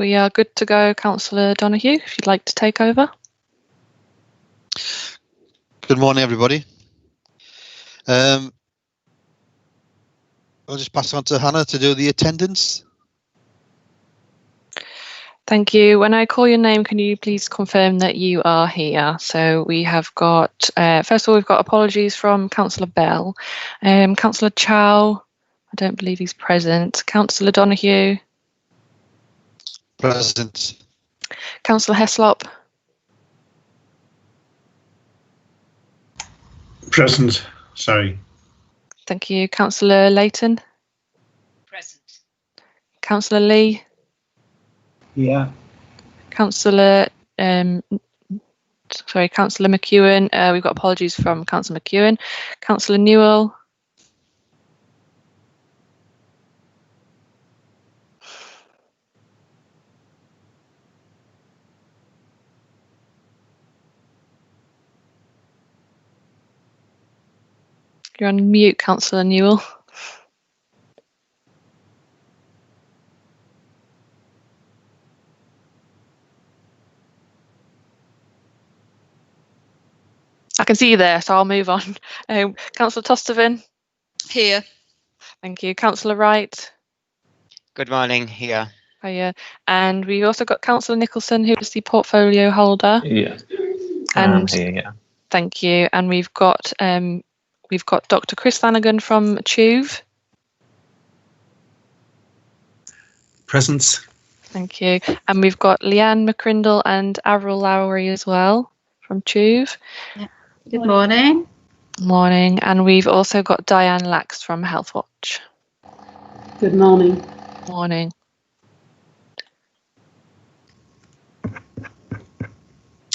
we are good to go. Councillor Donoghue, if you'd like to take over. Good morning, everybody. I'll just pass on to Hannah to do the attendance. Thank you. When I call your name, can you please confirm that you are here? So we have got, first of all, we've got apologies from Councillor Bell. Councillor Chow, I don't believe he's present. Councillor Donoghue. Present. Councillor Heslop. Present, sorry. Thank you. Councillor Layton. Present. Councillor Lee. Yeah. Councillor Councillor McEwen. We've got apologies from Councillor McEwen. Councillor Newell. You're on mute, Councillor Newell. I can see you there, so I'll move on. Councillor Tostervin. Here. Thank you. Councillor Wright. Good morning, here. Hiya. And we've also got Councillor Nicholson, who is the portfolio holder. Yeah. And Here, yeah. thank you. And we've got Dr. Chris Flanagan from TUVE. Present. Thank you. And we've got Leanne McCrindle and Avril Lowry as well from TUVE. Yeah. Good morning. Morning. And we've also got Diane Lax from Healthwatch. Good morning. Morning.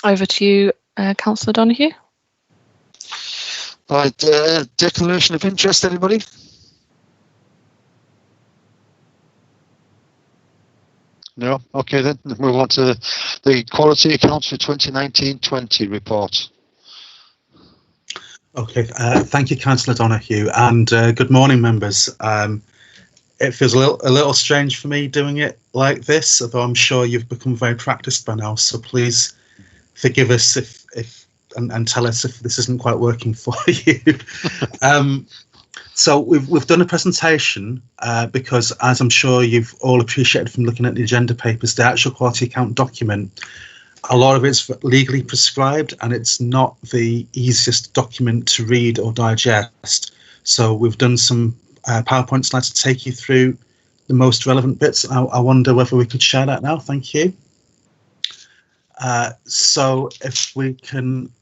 Over to you, Councillor Donoghue. Right, declaration of interest, anybody? No? Okay then, let's move on to the quality accounts for 2019-20 report. Okay, thank you, Councillor Donoghue, and good morning, members. It feels a little strange for me doing it like this, although I'm sure you've become very practiced by now, so please forgive us and tell us if this isn't quite working for you. So we've done a presentation because, as I'm sure you've all appreciated from looking at the agenda papers, the actual quality account document, a lot of it's legally prescribed and it's not the easiest document to read or digest. So we've done some PowerPoint slides to take you through the most relevant bits. I wonder whether we could share that now. Thank you. So if we can,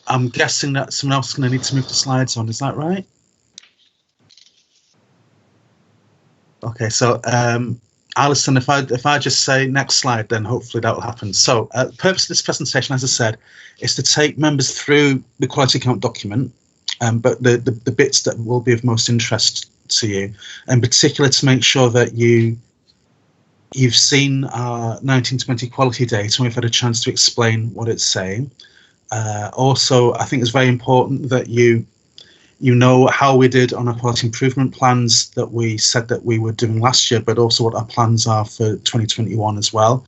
I'm guessing that someone else is going to need to move the slides on. Is that right? Okay, so Alison, if I just say next slide, then hopefully that will happen. So the purpose of this presentation, as I said, is to take members through the quality account document, but the bits that will be of most interest to you, in particular to make sure that you've seen our 1920 quality data and we've had a chance to explain what it's saying. Also, I think it's very important that you know how we did on our quality improvement plans that we said that we were doing last year, but also what our plans are for 2021 as well.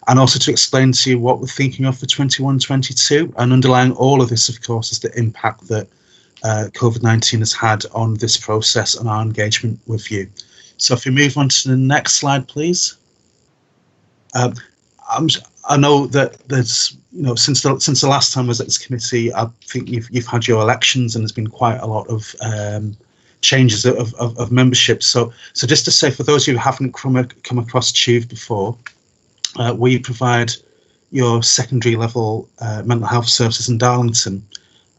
And also to explain to you what we're thinking of for 21-22. And underlying all of this, of course, is the impact that COVID-19 has had on this process and our engagement with you. So if we move on to the next slide, please. I know that there's, since the last time I was at this committee, I think you've had your elections and there's been quite a lot of changes of membership. So just to say, for those of you who haven't come across TUVE before, we provide your secondary level mental health services in Darlington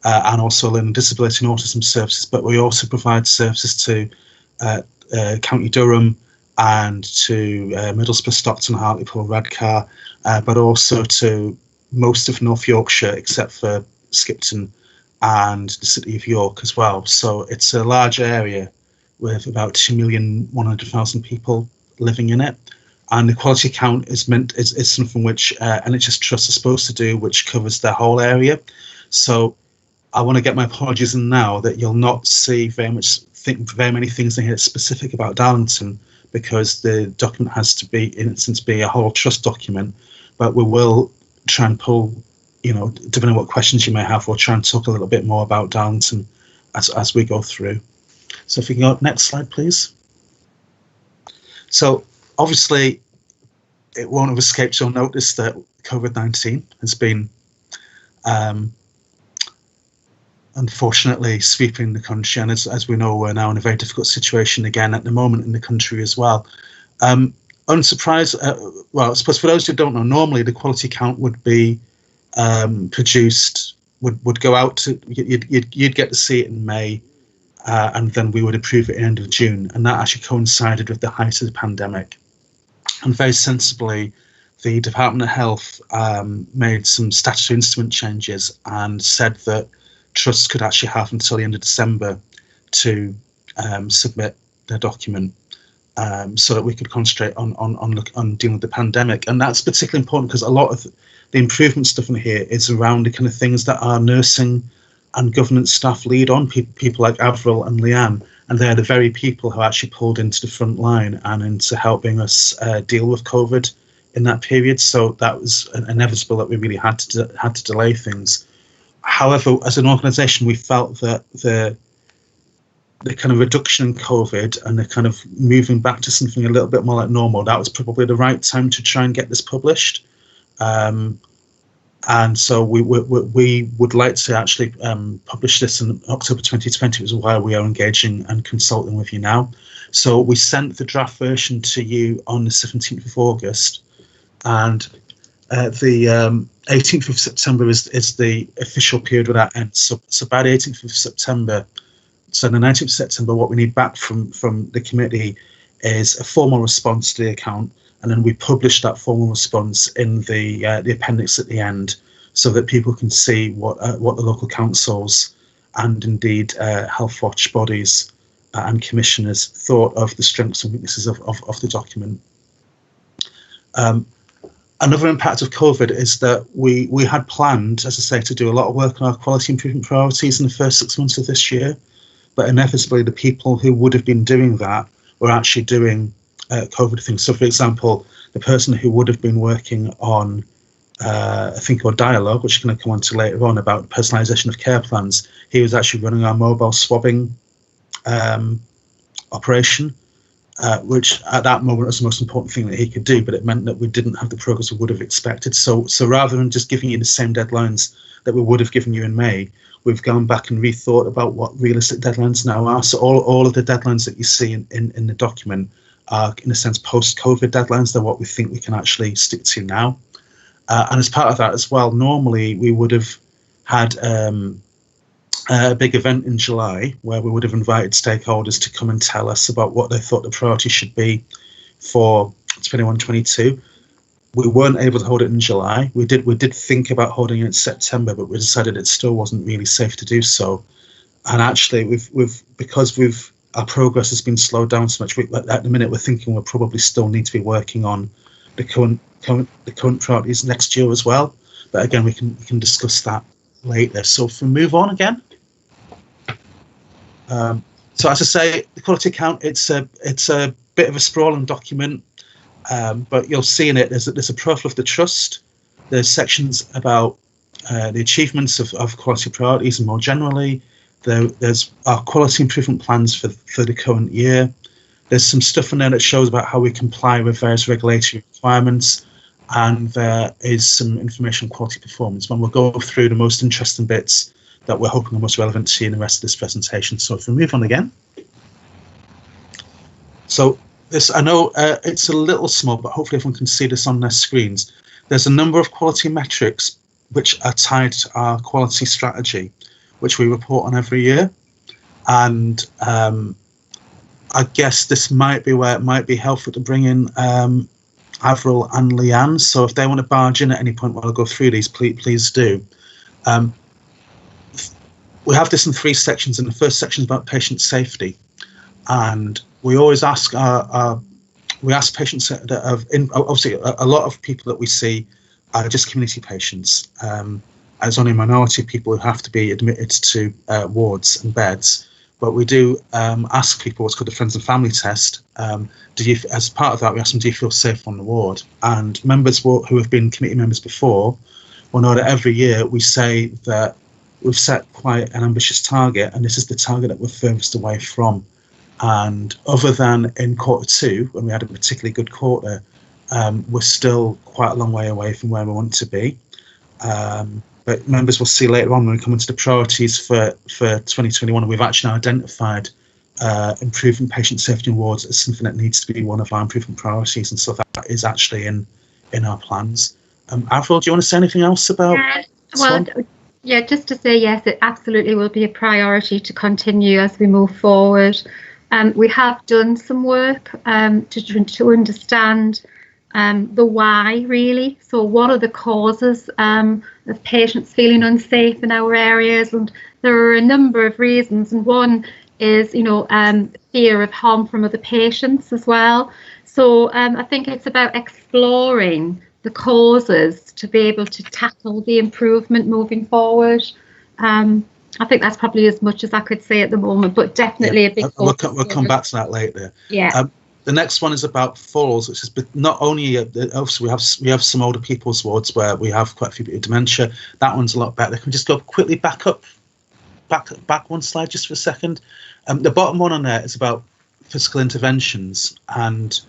and also learning disability and autism services, but we also provide services to County Durham and to Middlesbrough, Stockton, Hartlepool, Redcar, but also to most of North Yorkshire, except for Skipton and the City of York as well. So it's a large area with about 2,100,000 people living in it. And the quality account is something which NHS trusts are supposed to do, which covers their whole area. So I want to get my apologies in now that you'll not see very many things in here specific about Darlington, because the document has to be, in instance, be a whole trust document. But we will try and pull, depending on what questions you may have, we'll try and talk a little bit more about Darlington as we go through. So if you can go next slide, please. So obviously, it won't have escaped your notice that COVID-19 has been unfortunately sweeping the country, and as we know, we're now in a very difficult situation again at the moment in the country as well. Unsurprised, well, I suppose for those who don't know, normally the quality count would be produced, would go out to, you'd get to see it in May, and then we would approve it at the end of June, and that actually coincided with the height of the pandemic. And very sensibly, the Department of Health made some statutory instrument changes and said that trusts could actually have until the end of December to submit their document, so that we could concentrate on dealing with the pandemic. And that's particularly important because a lot of the improvement stuff in here is around the kind of things that our nursing and governance staff lead on, people like Avril and Leanne, and they're the very people who actually pulled into the front line and into helping us deal with COVID in that period. So that was inevitable that we really had to delay things. However, as an organisation, we felt that the kind of reduction in COVID and the kind of moving back to something a little bit more like normal, that was probably the right time to try and get this published. And so we would like to actually publish this in October 2020, which is why we are engaging and consulting with you now. So we sent the draft version to you on the 17th of August, and the 18th of September is the official period where that ends. So by the 18th of September, so the 19th of September, what we need back from the committee is a formal response to the account, and then we publish that formal response in the appendix at the end, so that people can see what the local councils and indeed health watch bodies and commissioners thought of the strengths and weaknesses of the document. Another impact of COVID is that we had planned, as I say, to do a lot of work on our quality improvement priorities in the first 6 months of this year, but inevitably the people who would have been doing that were actually doing COVID things. So, for example, the person who would have been working on a thing called Dialogue, which I'm going to come on to later on, about personalisation of care plans, he was actually running our mobile swabbing operation, which at that moment was the most important thing that he could do, but it meant that we didn't have the progress we would have expected. So rather than just giving you the same deadlines that we would have given you in May, we've gone back and rethought about what realistic deadlines now are. So all of the deadlines that you see in the document are, in a sense, post-COVID deadlines. They're what we think we can actually stick to now. And as part of that as well, normally we would have had a big event in July where we would have invited stakeholders to come and tell us about what they thought the priority should be for 21-22. We weren't able to hold it in July. We did think about holding it in September, but we decided it still wasn't really safe to do so. And actually, because our progress has been slowed down so much, at the minute we're thinking we'll probably still need to be working on the current priorities next year as well. But again, we can discuss that later. So if we move on again. So as I say, the quality account, it's a bit of a sprawling document, but you'll see in it there's a profile of the trust. There's sections about the achievements of quality priorities, and more generally, there's our quality improvement plans for the current year. There's some stuff in there that shows about how we comply with various regulatory requirements, and there is some information on quality performance. And we'll go through the most interesting bits that we're hoping are most relevant to you in the rest of this presentation. So if we move on again. So this, I know it's a little small, but hopefully everyone can see this on their screens. There's a number of quality metrics which are tied to our quality strategy, which we report on every year. And I guess this might be where it might be helpful to bring in Avril and Leanne. So if they want to barge in at any point while I go through these, please do. We have this in 3 sections, and the first section is about patient safety. And we always ask patients that have, obviously a lot of people that we see are just community patients. There's only a minority of people who have to be admitted to wards and beds. but we do ask people what's called the friends and family test. As part of that, we ask them, do you feel safe on the ward? And members who have been committee members before will know that every year we say that we've set quite an ambitious target, and this is the target that we're furthest away from. And other than in Q2, when we had a particularly good quarter, we're still quite a long way away from where we want to be. But members will see later on when we come into the priorities for 2021, we've actually identified improving patient safety in wards as something that needs to be one of our improvement priorities, and so that is actually in our plans. Avril, do you want to say anything else about just to say yes, it absolutely will be a priority to continue as we move forward. We have done some work to understand the why, really. So what are the causes of patients feeling unsafe in our areas? And there are a number of reasons, and one is, fear of harm from other patients as well. So I think it's about exploring the causes to be able to tackle the improvement moving forward. I think that's probably as much as I could say at the moment, but definitely a big focus. We'll come back to that later. Yeah. The next one is about falls, which is not only obviously we have some older people's wards where we have quite a few people with dementia. That one's a lot better. Can we just go quickly back one slide just for a second? The bottom one on there is about physical interventions, and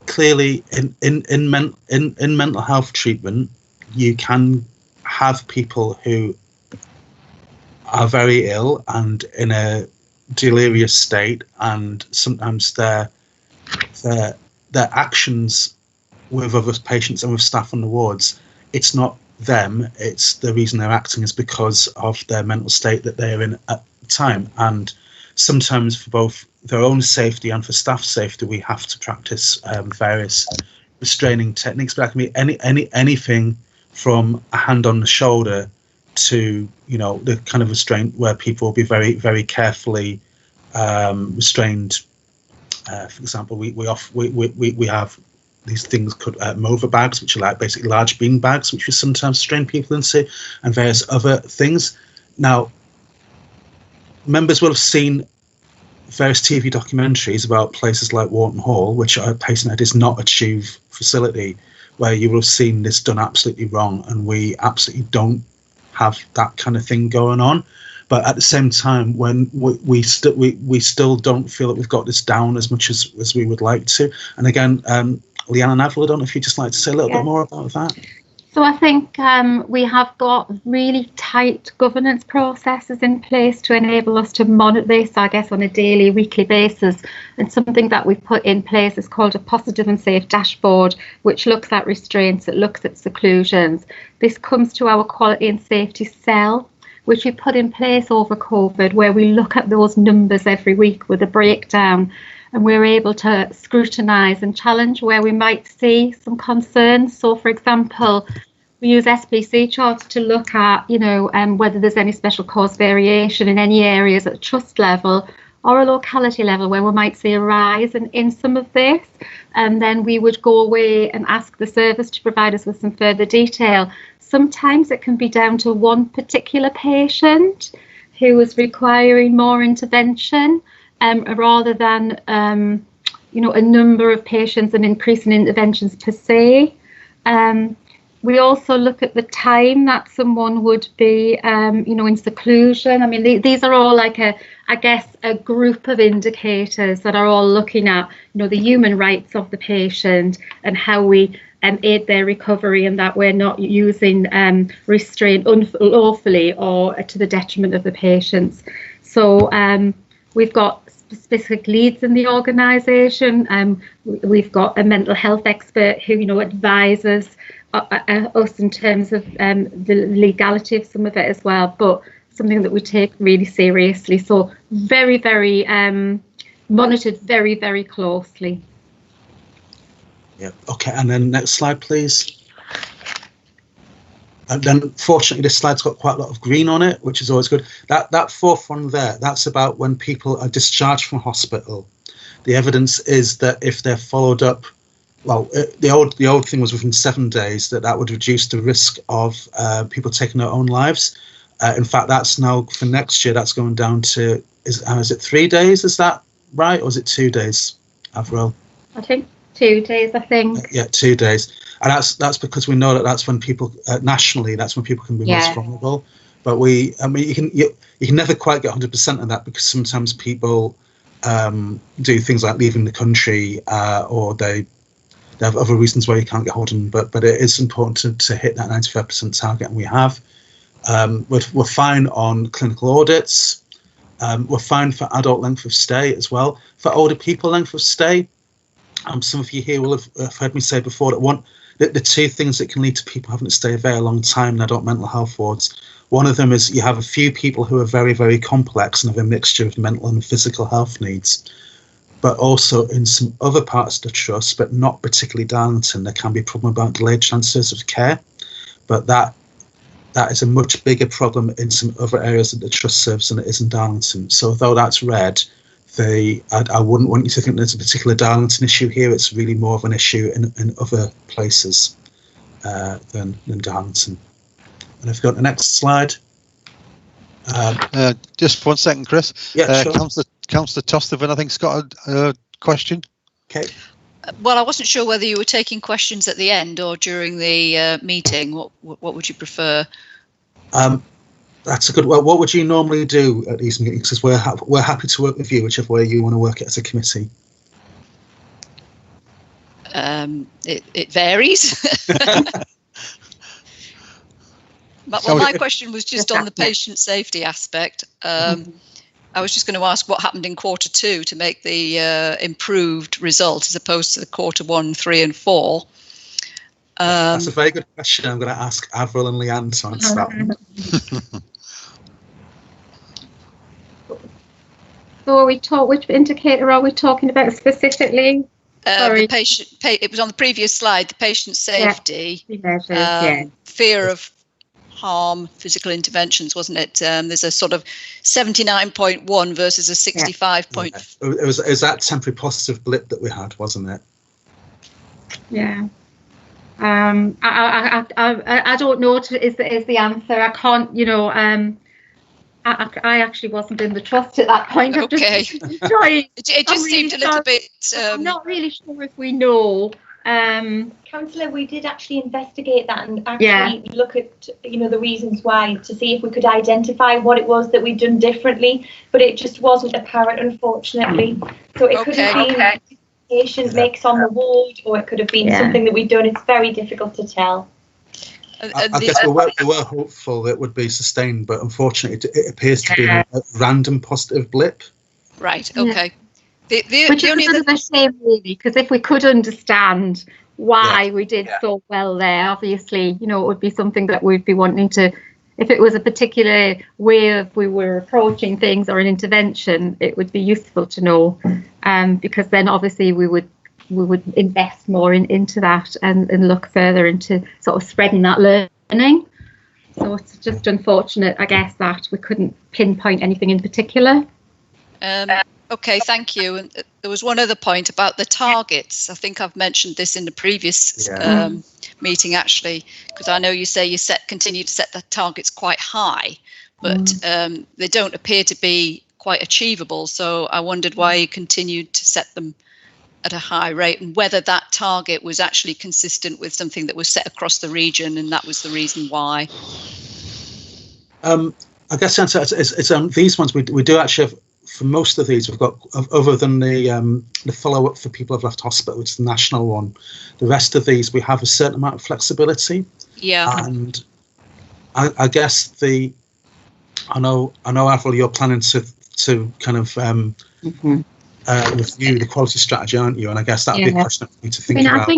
clearly in mental health treatment, you can have people who are very ill and in a delirious state, and sometimes their actions with other patients and with staff on the wards, it's not them, it's the reason they're acting is because of their mental state that they're in at the time. And sometimes for both their own safety and for staff safety, we have to practice various restraining techniques, but that can be anything from a hand on the shoulder to the kind of restraint where people will be very, very carefully restrained. For example, we have these things called MOVA bags, which are like basically large bean bags, which we sometimes restrain people into, and various other things. Now, members will have seen various TV documentaries about places like Wharton Hall, which are a patient that is not a tube facility, where you will have seen this done absolutely wrong, and we absolutely don't have that kind of thing going on. But at the same time, when we still don't feel that we've got this down as much as we would like to. And again, Leanne and Avril, I don't know if you'd just like to say a little bit more about that. So I think we have got really tight governance processes in place to enable us to monitor this, I guess, on a daily, weekly basis. And something that we've put in place is called a positive and safe dashboard, which looks at restraints, it looks at seclusions. This comes to our quality and safety cell, which we put in place over COVID, where we look at those numbers every week with a breakdown, and we're able to scrutinise and challenge where we might see some concerns. So, for example, we use SPC charts to look at, whether there's any special cause variation in any areas at a trust level or a locality level where we might see a rise in some of this. And then we would go away and ask the service to provide us with some further detail. Sometimes it can be down to one particular patient who is requiring more intervention, rather than a number of patients and increasing interventions per se. We also look at the time that someone would be, in seclusion. I mean, these are all like a group of indicators that are all looking at, the human rights of the patient and how we aid their recovery, and that we're not using restraint unlawfully or to the detriment of the patients. So we've got specific leads in the organisation. We've got a mental health expert who, advises us in terms of the legality of some of it as well, but something that we take really seriously. So very, very monitored very, very closely. Yeah. Okay. And then next slide, please. And then, fortunately, this slide's got quite a lot of green on it, which is always good. That fourth one there, that's about when people are discharged from hospital. The evidence is that if they're followed up, well, the old thing was within 7 days, that would reduce the risk of people taking their own lives. In fact, that's now for next year. That's going down to is it 3 days? Is that right, or is it 2 days, Avril? I think 2 days. I think. Yeah, 2 days, and that's because we know that that's when people nationally, that's when people can be most vulnerable. But you can never quite get 100% of that, because sometimes people do things like leaving the country, or they have other reasons why you can't get hold of them. But it is important to hit that 95% target, and we have. We're fine on clinical audits. We're fine for adult length of stay as well. For older people length of stay, some of you here will have heard me say before that the two things that can lead to people having to stay a very long time in adult mental health wards. One of them is you have a few people who are very, very complex and have a mixture of mental and physical health needs. But also in some other parts of the trust, but not particularly Darlington, there can be a problem about delayed transfers of care. But that is a much bigger problem in some other areas of the trust serves than it is in Darlington. So although that's red, I wouldn't want you to think there's a particular Darlington issue here. It's really more of an issue in other places than Darlington. And I've got the next slide. Just 1 second, Chris. Yeah, sure. Councillor Tostovan, I think, has got a question. Okay. Well, I wasn't sure whether you were taking questions at the end or during the meeting. What would you prefer? That's a good. Well, what would you normally do at these meetings? Because we're happy to work with you, whichever way you want to work it as a committee. It varies. My question was just on the patient safety aspect. I was just going to ask what happened in Q2 to make the improved result as opposed to the Q1, 3 and 4. That's a very good question. I'm going to ask Avril and Leanne to answer that one. So which indicator are we talking about specifically? The patient. It was on the previous slide. The patient safety, fear of harm, physical interventions, wasn't it? There's a sort of 79.1 versus a 65. It was that temporary positive blip that we had, wasn't it? Yeah. I don't know is the answer. I can't. I actually wasn't in the trust at that point. Okay. It just seemed a little bit. I'm not really sure if we know. Councillor, we did actually investigate that and actually look at the reasons why, to see if we could identify what it was that we'd done differently, but it just wasn't apparent, unfortunately. So it could have been patient mix on the ward, or it could have been something that we'd done. It's very difficult to tell. I guess we were hopeful that it would be sustained, but unfortunately it appears to be a random positive blip. Right, okay. Which is a shame, really, because if we could understand why we did so well there, obviously, it would be something that we'd be wanting to, if it was a particular way of we were approaching things or an intervention, it would be useful to know, because then obviously we would invest more into that and look further into sort of spreading that learning. So it's just unfortunate, I guess, that we couldn't pinpoint anything in particular. Okay, thank you. And there was one other point about the targets. I think I've mentioned this in the previous meeting, actually, because I know you say you continue to set the targets quite high, but they don't appear to be quite achievable. So I wondered why you continued to set them at a high rate, and whether that target was actually consistent with something that was set across the region, and that was the reason why. I guess the answer is these ones we do actually have. For most of these, we've got, other than the follow-up for people who've left hospital, which is the national one, the rest of these we have a certain amount of flexibility. Yeah. And I guess I know, Avril, you're planning to kind of review the quality strategy, aren't you? And I guess that would be a question that we need to think about.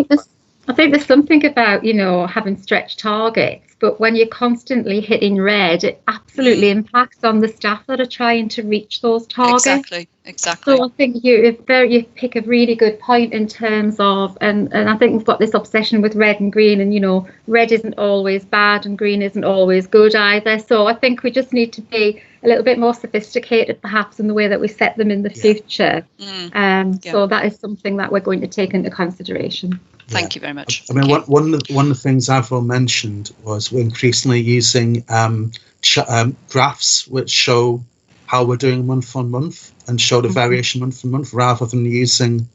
I think there's something about, having stretched targets, but when you're constantly hitting red, it absolutely impacts on the staff that are trying to reach those targets. Exactly. So I think you pick a really good point in terms of, and I think we've got this obsession with red and green, and red isn't always bad and green isn't always good either. So I think we just need to be a little bit more sophisticated, perhaps, in the way that we set them in the future. So that is something that we're going to take into consideration. Thank you very much. I mean, one of the things Avril mentioned was we're increasingly using graphs which show how we're doing month on month and show the variation month on month, rather than using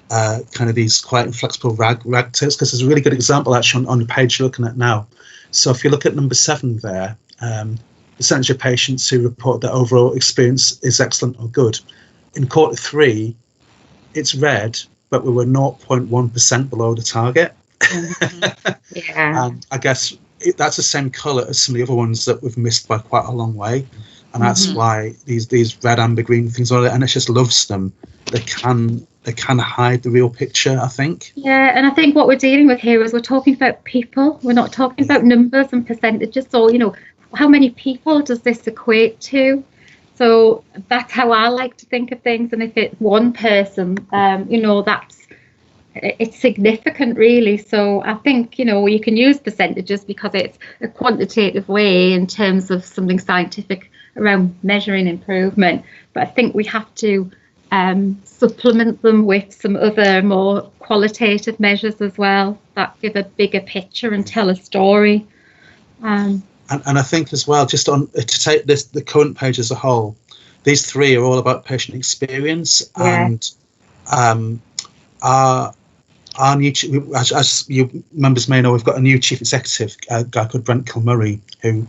kind of these quite inflexible rag tables, because there's a really good example actually on the page you're looking at now. So if you look at number 7 there, percentage of patients who report that overall experience is excellent or good. In quarter 3, it's red, but we were 0.1% below the target. Yeah. And I guess that's the same colour as some of the other ones that we've missed by quite a long way. And that's why these red, amber, green things, all that, NHS loves them. They can hide the real picture, I think. Yeah, and I think what we're dealing with here is we're talking about people. We're not talking about numbers and percentages. So, you know, how many people does this equate to? So that's how I like to think of things. And if it's one person, you know, it's significant, really. So I think, you know, you can use percentages because it's a quantitative way in terms of something scientific around measuring improvement. But I think we have to supplement them with some other more qualitative measures as well that give a bigger picture and tell a story. And I think as well, just on to take the current page as a whole, these 3 are all about patient experience. And our new, as you members may know, we've got a new chief executive, a guy called Brent Kilmurray, who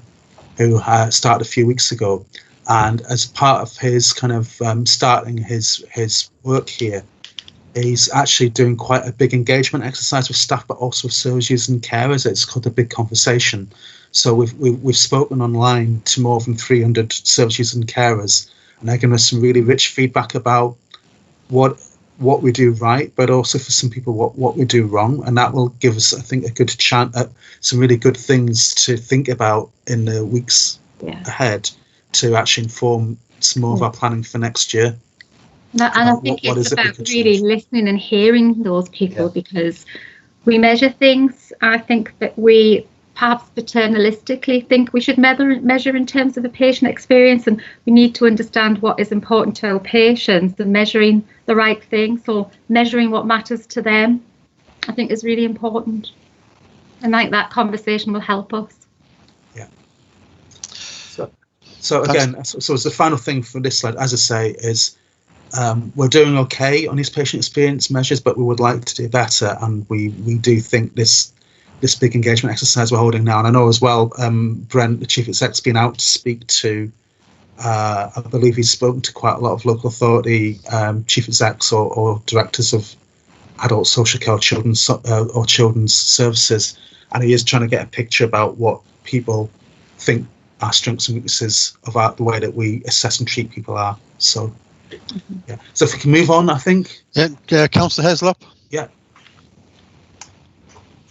started a few weeks ago. And as part of his kind of starting his work here, he's actually doing quite a big engagement exercise with staff, but also with service users and carers. It's called the Big Conversation. So we've spoken online to more than 300 service users and carers, and they're giving us some really rich feedback about what we do right, but also for some people what we do wrong, and that will give us, I think, a good chance at some really good things to think about in the weeks ahead, to actually inform some more of our planning for next year. And I think it's about really listening and hearing those people, because we measure things. I think that we perhaps paternalistically think we should measure in terms of the patient experience, and we need to understand what is important to our patients and measuring the right thing. So measuring what matters to them, I think, is really important. And I think that conversation will help us. Yeah. So again, so as the final thing for this slide, as I say, is we're doing okay on these patient experience measures, but we would like to do better. And we do think this big engagement exercise we're holding now, and I know as well, Brent, the chief exec, has been out to speak to, I believe he's spoken to quite a lot of local authority chief execs or directors of adult social care or children's services, and he is trying to get a picture about what people think our strengths and weaknesses of the way that we assess and treat people are. So, yeah. So if we can move on, I think. Yeah, Councillor Heslop. Yeah.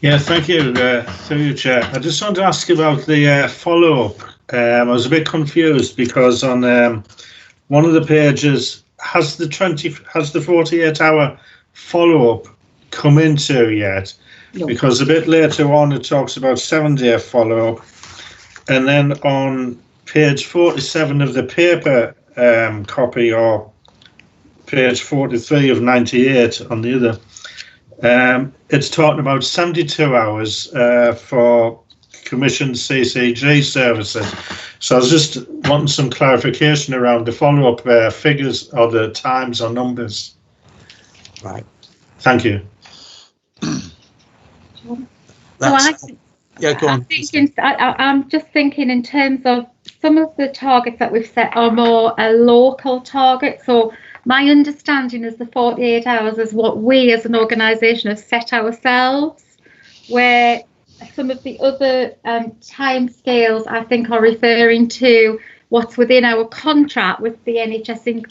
Yeah, thank you, through you, Chair. I just want to ask about the follow-up. I was a bit confused because on one of the pages, has the 48-hour follow-up come into yet? No. Because a bit later on it talks about 7-day follow-up, and then on page 47 of the paper copy, or page 43 of 98 on the other, it's talking about 72 hours for commissioned CCG services. So I was just wanting some clarification around the follow-up figures or the times or numbers. Right. Thank you. Yeah, go on. I'm just thinking in terms of some of the targets that we've set are more a local target. So my understanding is the 48 hours is what we as an organisation have set ourselves, where some of the other time scales I think are referring to what's within our contract with the NHS,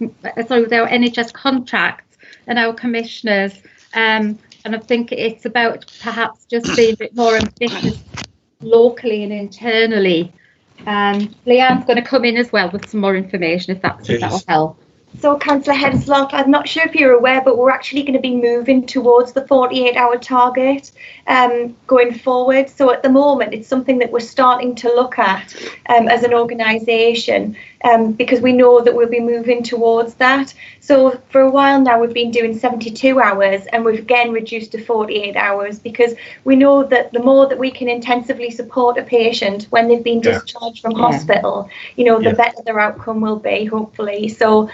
with our NHS contracts and our commissioners. And I think it's about perhaps just being a bit more ambitious locally and internally. Leanne's going to come in as well with some more information if that will help. So, Councillor Heslop, I'm not sure if you're aware, but we're actually going to be moving towards the 48-hour target going forward. So at the moment, it's something that we're starting to look at as an organisation. because we know that we'll be moving towards that. So for a while now, we've been doing 72 hours, and we've again reduced to 48 hours, because we know that the more that we can intensively support a patient when they've been discharged from hospital, the better their outcome will be, hopefully. So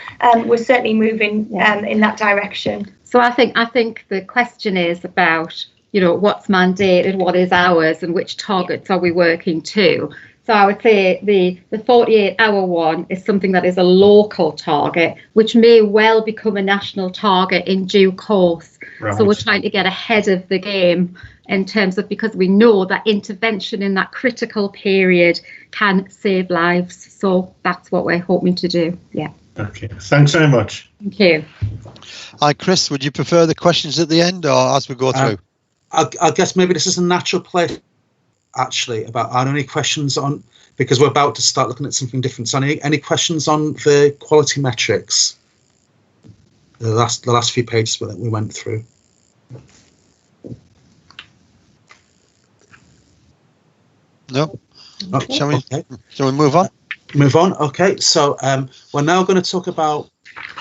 we're certainly moving in that direction. So I think the question is about, what's mandated, what is ours, and which targets are we working to. So I would say the 48-hour one is something that is a local target, which may well become a national target in due course. Right. So we're trying to get ahead of the game in terms of, because we know that intervention in that critical period can save lives. So that's what we're hoping to do. Yeah. Okay. Thanks very much. Thank you. Hi, Chris. Would you prefer the questions at the end or as we go through? I guess maybe this is a natural place. Actually, are there any questions on, because we're about to start looking at something different, so any questions on the quality metrics, the last few pages that we went through? No. Okay. Shall we move on? Move on. Okay, so we're now going to talk about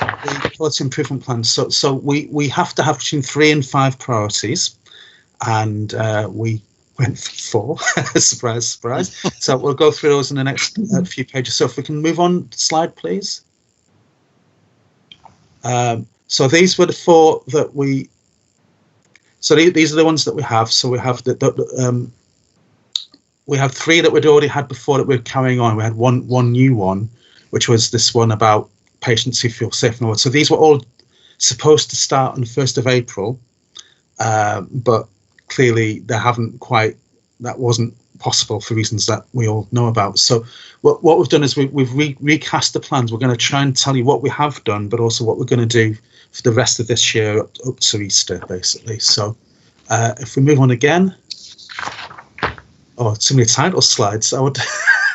the quality improvement plan. So we have to have between 3 and 5 priorities, and we went for 4. Surprise, surprise. So we'll go through those in the next few pages. So if we can move on slide, please. So these were the 4 that we. So these are the ones that we have. So we have we have 3 that we'd already had before that we're carrying on. We had one new one, which was this one about patients who feel safe and all. So these were all supposed to start on the 1st of April, but clearly that wasn't possible for reasons that we all know about. So what we've done is we've recast the plans. We're going to try and tell you what we have done, but also what we're going to do for the rest of this year up to Easter, basically. So if we move on again. Oh, too many title slides. I would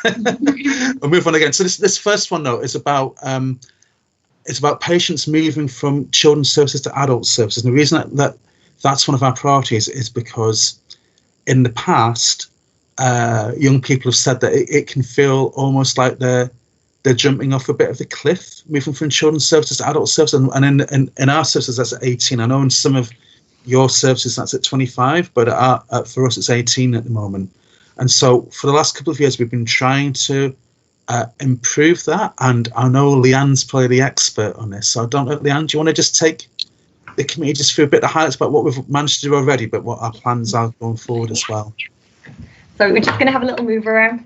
I'll move on again. So this first one, though, is about patients moving from children's services to adult services. And the reason that's one of our priorities is because in the past, young people have said that it can feel almost like they're jumping off a bit of the cliff, moving from children's services to adult services. And in our services, that's at 18. I know in some of your services, that's at 25, but for us, it's 18 at the moment. And so for the last couple of years, we've been trying to improve that. And I know Leanne's probably the expert on this. So I don't know, Leanne, do you want to just take the committee just through a bit of highlights about what we've managed to do already, but what our plans are going forward as well? So we're just going to have a little move around.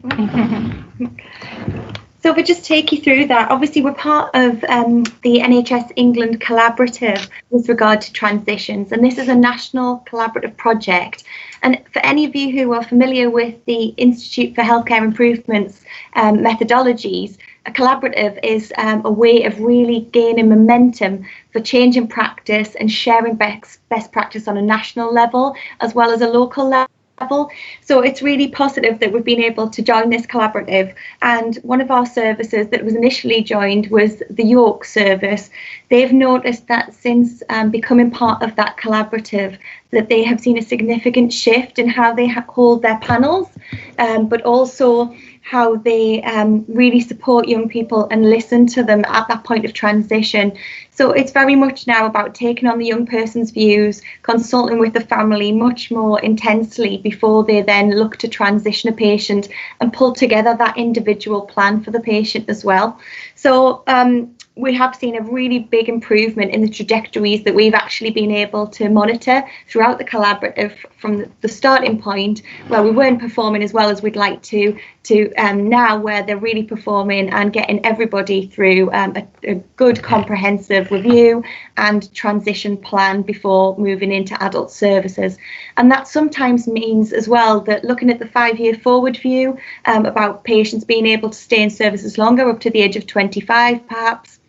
So if we just take you through that, obviously we're part of the NHS England collaborative with regard to transitions, and this is a national collaborative project. And for any of you who are familiar with the Institute for Healthcare Improvements methodologies, a collaborative is a way of really gaining momentum for change in practice and sharing best practice on a national level as well as a local level. So it's really positive that we've been able to join this collaborative. And one of our services that was initially joined was the York service. They've noticed that since becoming part of that collaborative, that they have seen a significant shift in how they hold their panels, but also how they really support young people and listen to them at that point of transition. So it's very much now about taking on the young person's views, consulting with the family much more intensely before they then look to transition a patient and pull together that individual plan for the patient as well. So we have seen a really big improvement in the trajectories that we've actually been able to monitor throughout the collaborative from the starting point where we weren't performing as well as we'd like to now where they're really performing and getting everybody through a good comprehensive review and transition plan before moving into adult services. And that sometimes means as well that looking at the 5-year forward view about patients being able to stay in services longer up to the age of 25 perhaps,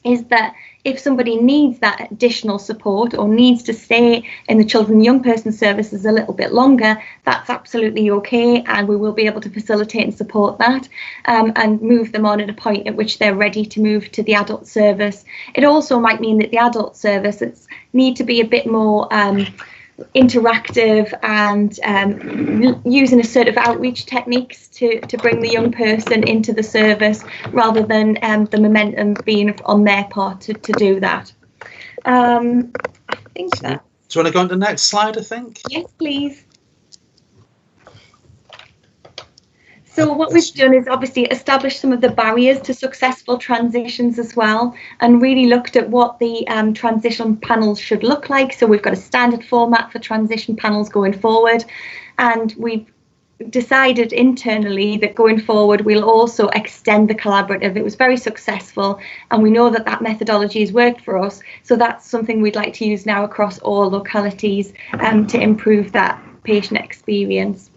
is that if somebody needs that additional support or needs to stay in the children and young person services a little bit longer, that's absolutely okay, and we will be able to facilitate and support that and move them on at a point at which they're ready to move to the adult service. It also might mean that the adult services need to be a bit more interactive and using assertive outreach techniques to bring the young person into the service, rather than the momentum being on their part to do that. I think that. Do you want to go on to the next slide, I think? Yes, please. So what we've done is obviously establish some of the barriers to successful transitions as well, and really looked at what the transition panels should look like. So we've got a standard format for transition panels going forward, and we've decided internally that going forward we'll also extend the collaborative. It was very successful, and we know that that methodology has worked for us, so that's something we'd like to use now across all localities to improve that patient experience.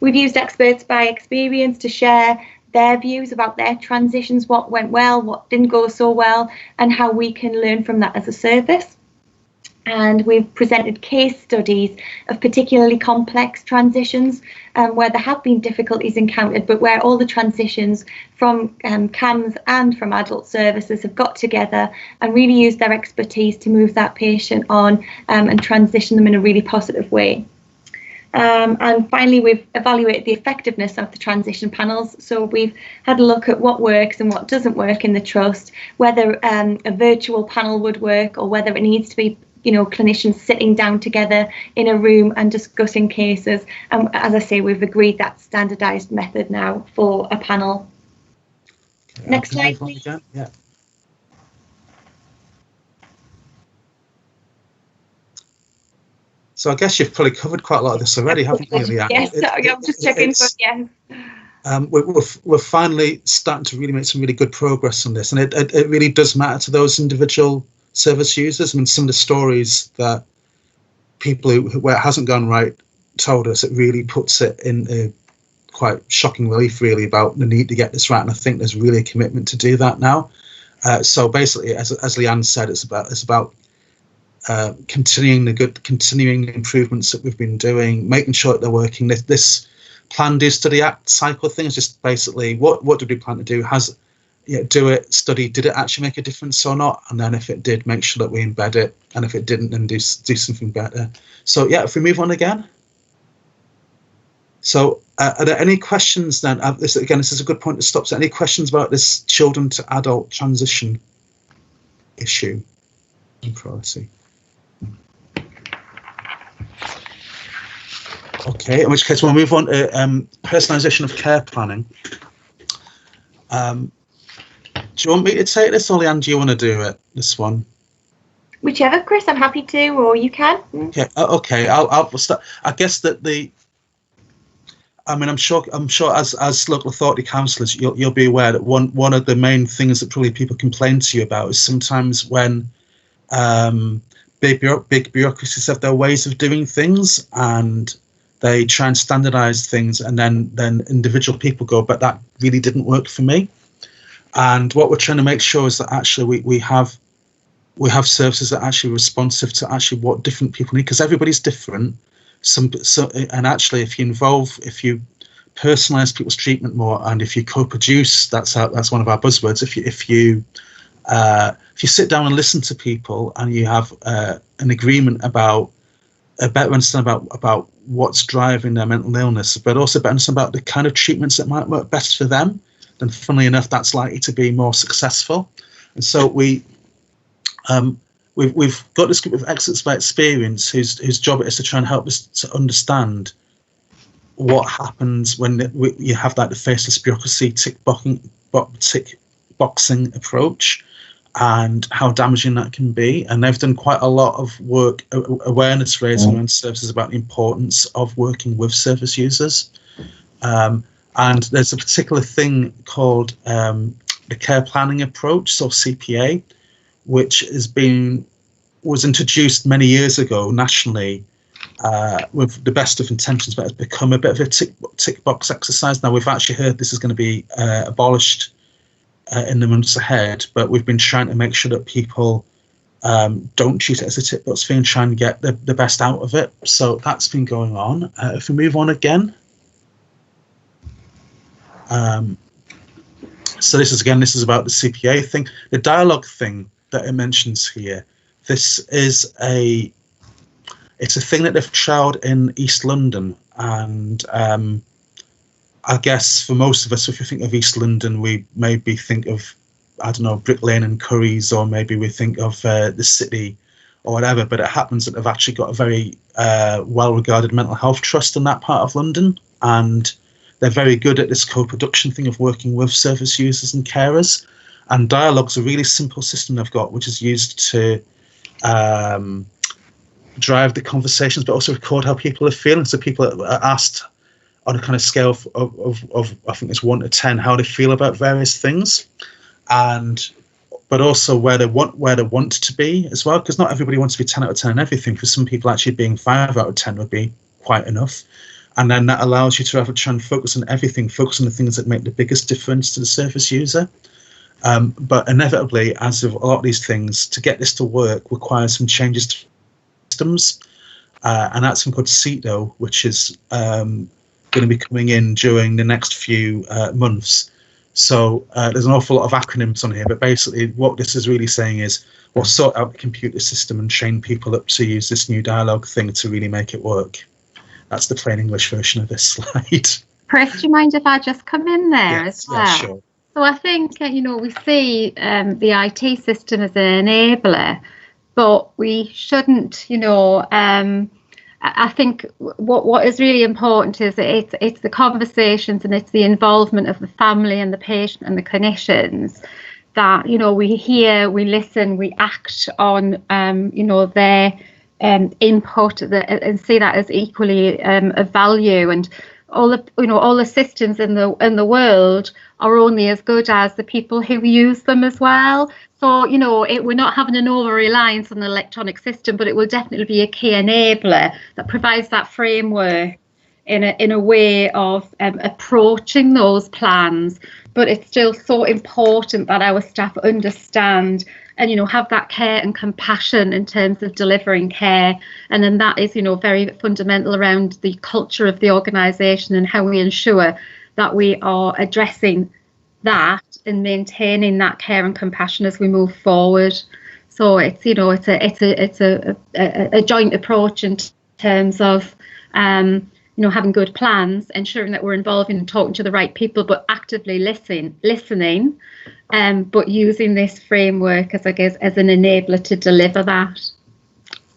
We've used experts by experience to share their views about their transitions, what went well, what didn't go so well, and how we can learn from that as a service. And we've presented case studies of particularly complex transitions where there have been difficulties encountered, but where all the transitions from CAMS and from adult services have got together and really used their expertise to move that patient on and transition them in a really positive way. And finally, we've evaluated the effectiveness of the transition panels. So we've had a look at what works and what doesn't work in the trust, whether a virtual panel would work, or whether it needs to be, you know, clinicians sitting down together in a room and discussing cases. And as I say, we've agreed that standardised method now for a panel. Okay, next slide, please. Yeah. So I guess you've probably covered quite a lot of this already, haven't you, Leanne? Yes, I'm just checking. We're finally starting to really make some really good progress on this, and it really does matter to those individual service users. I mean, some of the stories that people where it hasn't gone right told us, it really puts it in a quite shocking relief, really, about the need to get this right. And I think there's really a commitment to do that now. So basically, as Leanne said, it's about continuing the improvements that we've been doing, making sure that they're working. This plan, do, study, act cycle thing is just basically what did we plan to do? Do it, study, did it actually make a difference or not? And then if it did, make sure that we embed it. And if it didn't, then do something better. So yeah, if we move on again. So are there any questions then? This is a good point to stop. So any questions about this children to adult transition issue and priority? Okay, in which case we'll move on to personalisation of care planning. Do you want me to take this, or Leanne, do you want to do it, this one? Whichever, Chris, I'm happy to, or you can. Okay, okay, I'll start. I guess that I'm sure as local authority councillors, you'll be aware that one of the main things that probably people complain to you about is sometimes when big bureaucracies have their ways of doing things, and they try and standardise things, and then individual people go, but that really didn't work for me. And what we're trying to make sure is that actually we have services that are actually responsive to actually what different people need, because everybody's different. And actually, if you personalise people's treatment more, and if you co-produce, that's one of our buzzwords. If you sit down and listen to people, and you have an agreement about a better understanding about what's driving their mental illness, but also better understanding about the kind of treatments that might work best for them, then funnily enough, that's likely to be more successful. And so we've got this group of experts by experience whose job it is to try and help us to understand what happens when you have the faceless bureaucracy tick boxing approach, and how damaging that can be. And they've done quite a lot of work, awareness raising around services, about the importance of working with service users. And there's a particular thing called the care planning approach, so CPA, which was introduced many years ago nationally with the best of intentions, but has become a bit of a tick box exercise. Now, we've actually heard this is going to be abolished in the months ahead, but we've been trying to make sure that people don't treat it as a tick box thing and try and get the best out of it. So that's been going on. If we move on again. So this is about the CPA thing, the dialogue thing that it mentions here. This is it's a thing that they've trialled in East London, and I guess for most of us, if we think of East London, we maybe think of, I don't know, Brick Lane and Curry's, or maybe we think of the City or whatever, but it happens that they've actually got a very well-regarded mental health trust in that part of London, and they're very good at this co-production thing of working with service users and carers. And Dialogue's a really simple system they've got, which is used to drive the conversations, but also record how people are feeling. So people are asked on a kind of scale of I think it's 1 to 10 how they feel about various things, but also where they want to be as well, because not everybody wants to be 10 out of 10 on everything. For some people, actually being 5 out of 10 would be quite enough. And then that allows you to have a try and focus on everything, focus on the things that make the biggest difference to the service user. But inevitably, as with a lot of these things, to get this to work requires some changes to systems, and that's something called CETO, which is going to be coming in during the next few months. So there's an awful lot of acronyms on here, but basically what this is really saying is we'll sort out the computer system and train people up to use this new Dialogue thing to really make it work. That's the plain English version of this slide. Chris, do you mind if I just come in there as well? Yeah, sure. So I think, we see the IT system as an enabler, but we shouldn't, I think what is really important is that it's the conversations and it's the involvement of the family and the patient and the clinicians that, we hear, we listen, we act on, their input and see that as equally of value. And all the systems in the world are only as good as the people who use them as well. So, we're not having an over-reliance on the electronic system, but it will definitely be a key enabler that provides that framework in a way of approaching those plans. But it's still so important that our staff understand and, have that care and compassion in terms of delivering care. And then that is, very fundamental around the culture of the organisation and how we ensure that we are addressing that and maintaining that care and compassion as we move forward. So it's a joint approach in terms of having good plans, ensuring that we're involving and talking to the right people, but actively listening, but using this framework as an enabler to deliver that.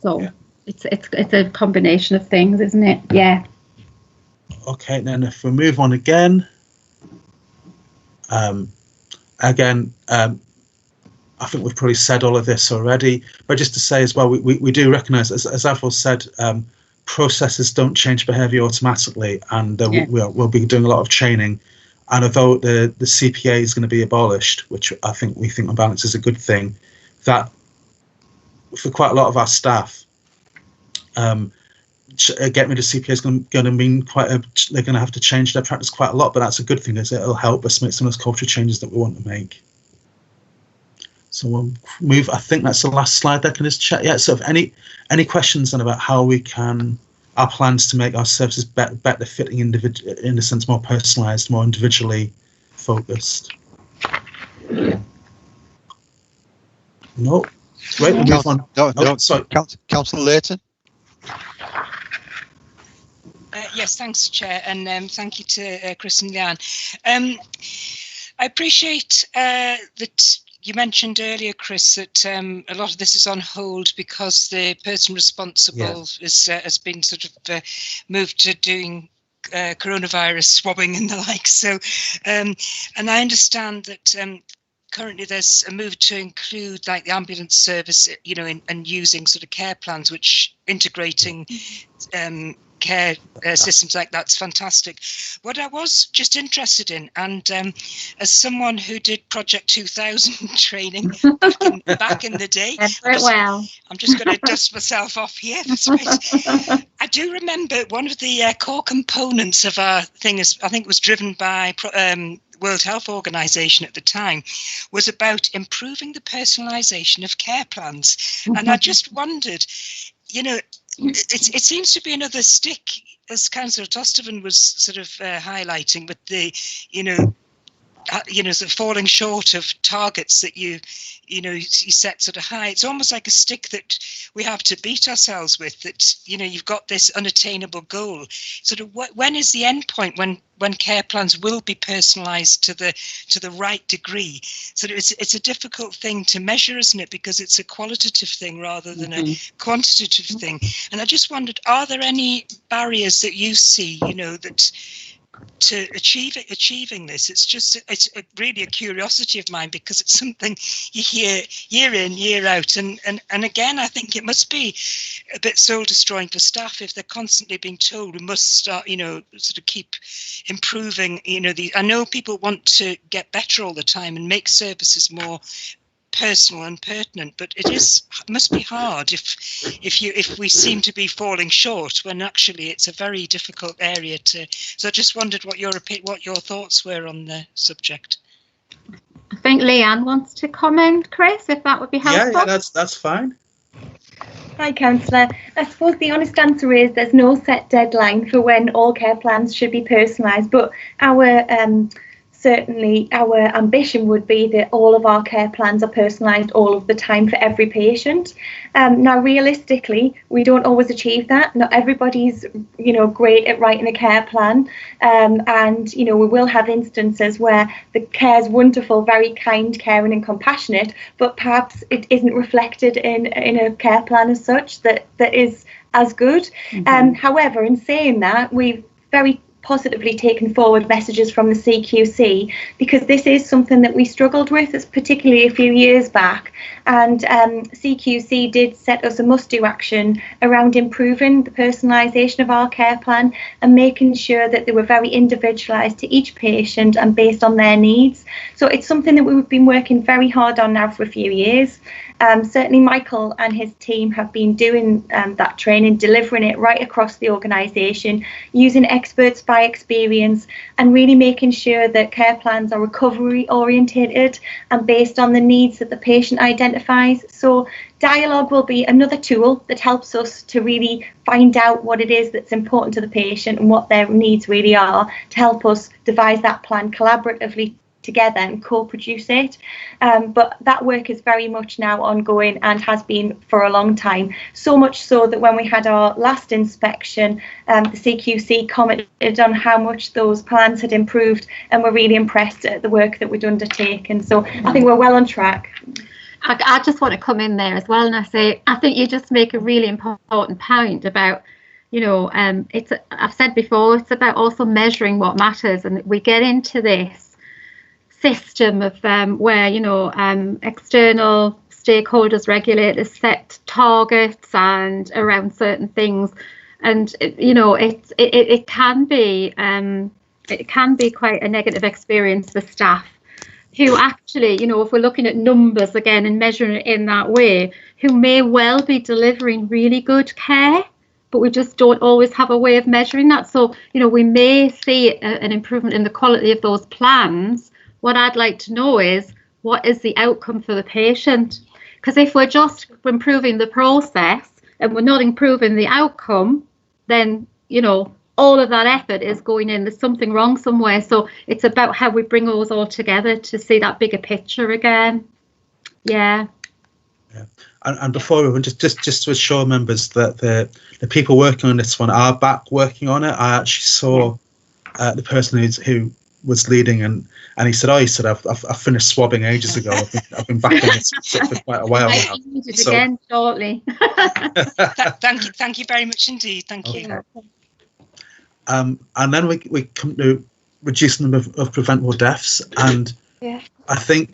So it's a combination of things, isn't it? Yeah. Okay, then if we move on again. I think we've probably said all of this already, but just to say as well, we do recognise, as Avril said, processes don't change behaviour automatically, and we'll be doing a lot of training. And although the CPA is going to be abolished, which we think on balance is a good thing, that for quite a lot of our staff, getting rid of CPA is going to mean they're going to have to change their practice quite a lot, but that's a good thing, as it'll help us make some of those cultural changes that we want to make. So we'll move. I think that's the last slide there. Can I just check? Yeah. So if any questions then about how we can, our plans to make our services better fitting in a sense, more personalised, more individually focused. No. Great. We'll move on. No, sorry. Councillor Layton. Yes, thanks, Chair, and thank you to Chris and Leanne. I appreciate that you mentioned earlier, Chris, that a lot of this is on hold because the person responsible has been sort of moved to doing coronavirus swabbing and the like. So, and I understand that currently there's a move to include like the ambulance service, and using sort of care plans, which integrating care systems like that's fantastic. What I was just interested in, and as someone who did Project 2000 training back in the day, I'm just going to dust myself off here. I do remember one of the core components of our thing is, I think it was driven by World Health Organization at the time, was about improving the personalization of care plans. And I just wondered, it seems to be another stick, as Councillor Tostovan was sort of highlighting, with the, sort of falling short of targets that you set sort of high. It's almost like a stick that we have to beat ourselves with, that, you've got this unattainable goal. Sort of when is the end point when care plans will be personalised to the right degree? So it's a difficult thing to measure, isn't it? Because it's a qualitative thing rather than a quantitative thing. And I just wondered, are there any barriers that you see, that to achieving this? It's really a curiosity of mine, because it's something you hear year in, year out, and again, I think it must be a bit soul destroying for staff if they're constantly being told we must start, sort of keep improving. I know people want to get better all the time and make services more personal and pertinent, but must be hard if we seem to be falling short when actually it's a very difficult area to. So I just wondered what your thoughts were on the subject. I think Leanne wants to comment, Chris, if that would be helpful. Yeah, that's fine. Hi, Councillor. I suppose the honest answer is there's no set deadline for when all care plans should be personalised, but certainly our ambition would be that all of our care plans are personalised all of the time for every patient. Now, realistically, we don't always achieve that. Not everybody's, great at writing a care plan. And, we will have instances where the care is wonderful, very kind, caring and compassionate, but perhaps it isn't reflected in a care plan as such that is as good. However, in saying that, we've very positively taken forward messages from the CQC, because this is something that we struggled with, particularly a few years back, and CQC did set us a must-do action around improving the personalisation of our care plan and making sure that they were very individualised to each patient and based on their needs. So it's something that we've been working very hard on now for a few years. Certainly Michael and his team have been doing that training, delivering it right across the organisation, using experts by experience and really making sure that care plans are recovery orientated and based on the needs that the patient identifies. So dialogue will be another tool that helps us to really find out what it is that's important to the patient and what their needs really are, to help us devise that plan collaboratively together and co-produce it. But that work is very much now ongoing and has been for a long time. So much so that when we had our last inspection, the CQC commented on how much those plans had improved and were really impressed at the work that we'd undertaken. So I think we're well on track. I just want to come in there as well, and I think you just make a really important point about, I've said before, it's about also measuring what matters, and we get into this system of where external stakeholders, regulators set targets and around certain things, and it can be quite a negative experience for staff who actually, if we're looking at numbers again and measuring it in that way, who may well be delivering really good care, but we just don't always have a way of measuring that. So we may see an improvement in the quality of those plans. What I'd like to know is, what is the outcome for the patient? Because if we're just improving the process and we're not improving the outcome, then, all of that effort is going in. There's something wrong somewhere. So it's about how we bring those all together to see that bigger picture again. Yeah. And before we just to assure members that the people working on this one are back working on it. I actually saw the person who was leading, and he said, I've finished swabbing ages ago. I've been back on this for quite a while now. Again shortly. Thank you very much indeed. Thank you. And then we come to reduce the number of preventable deaths, and I think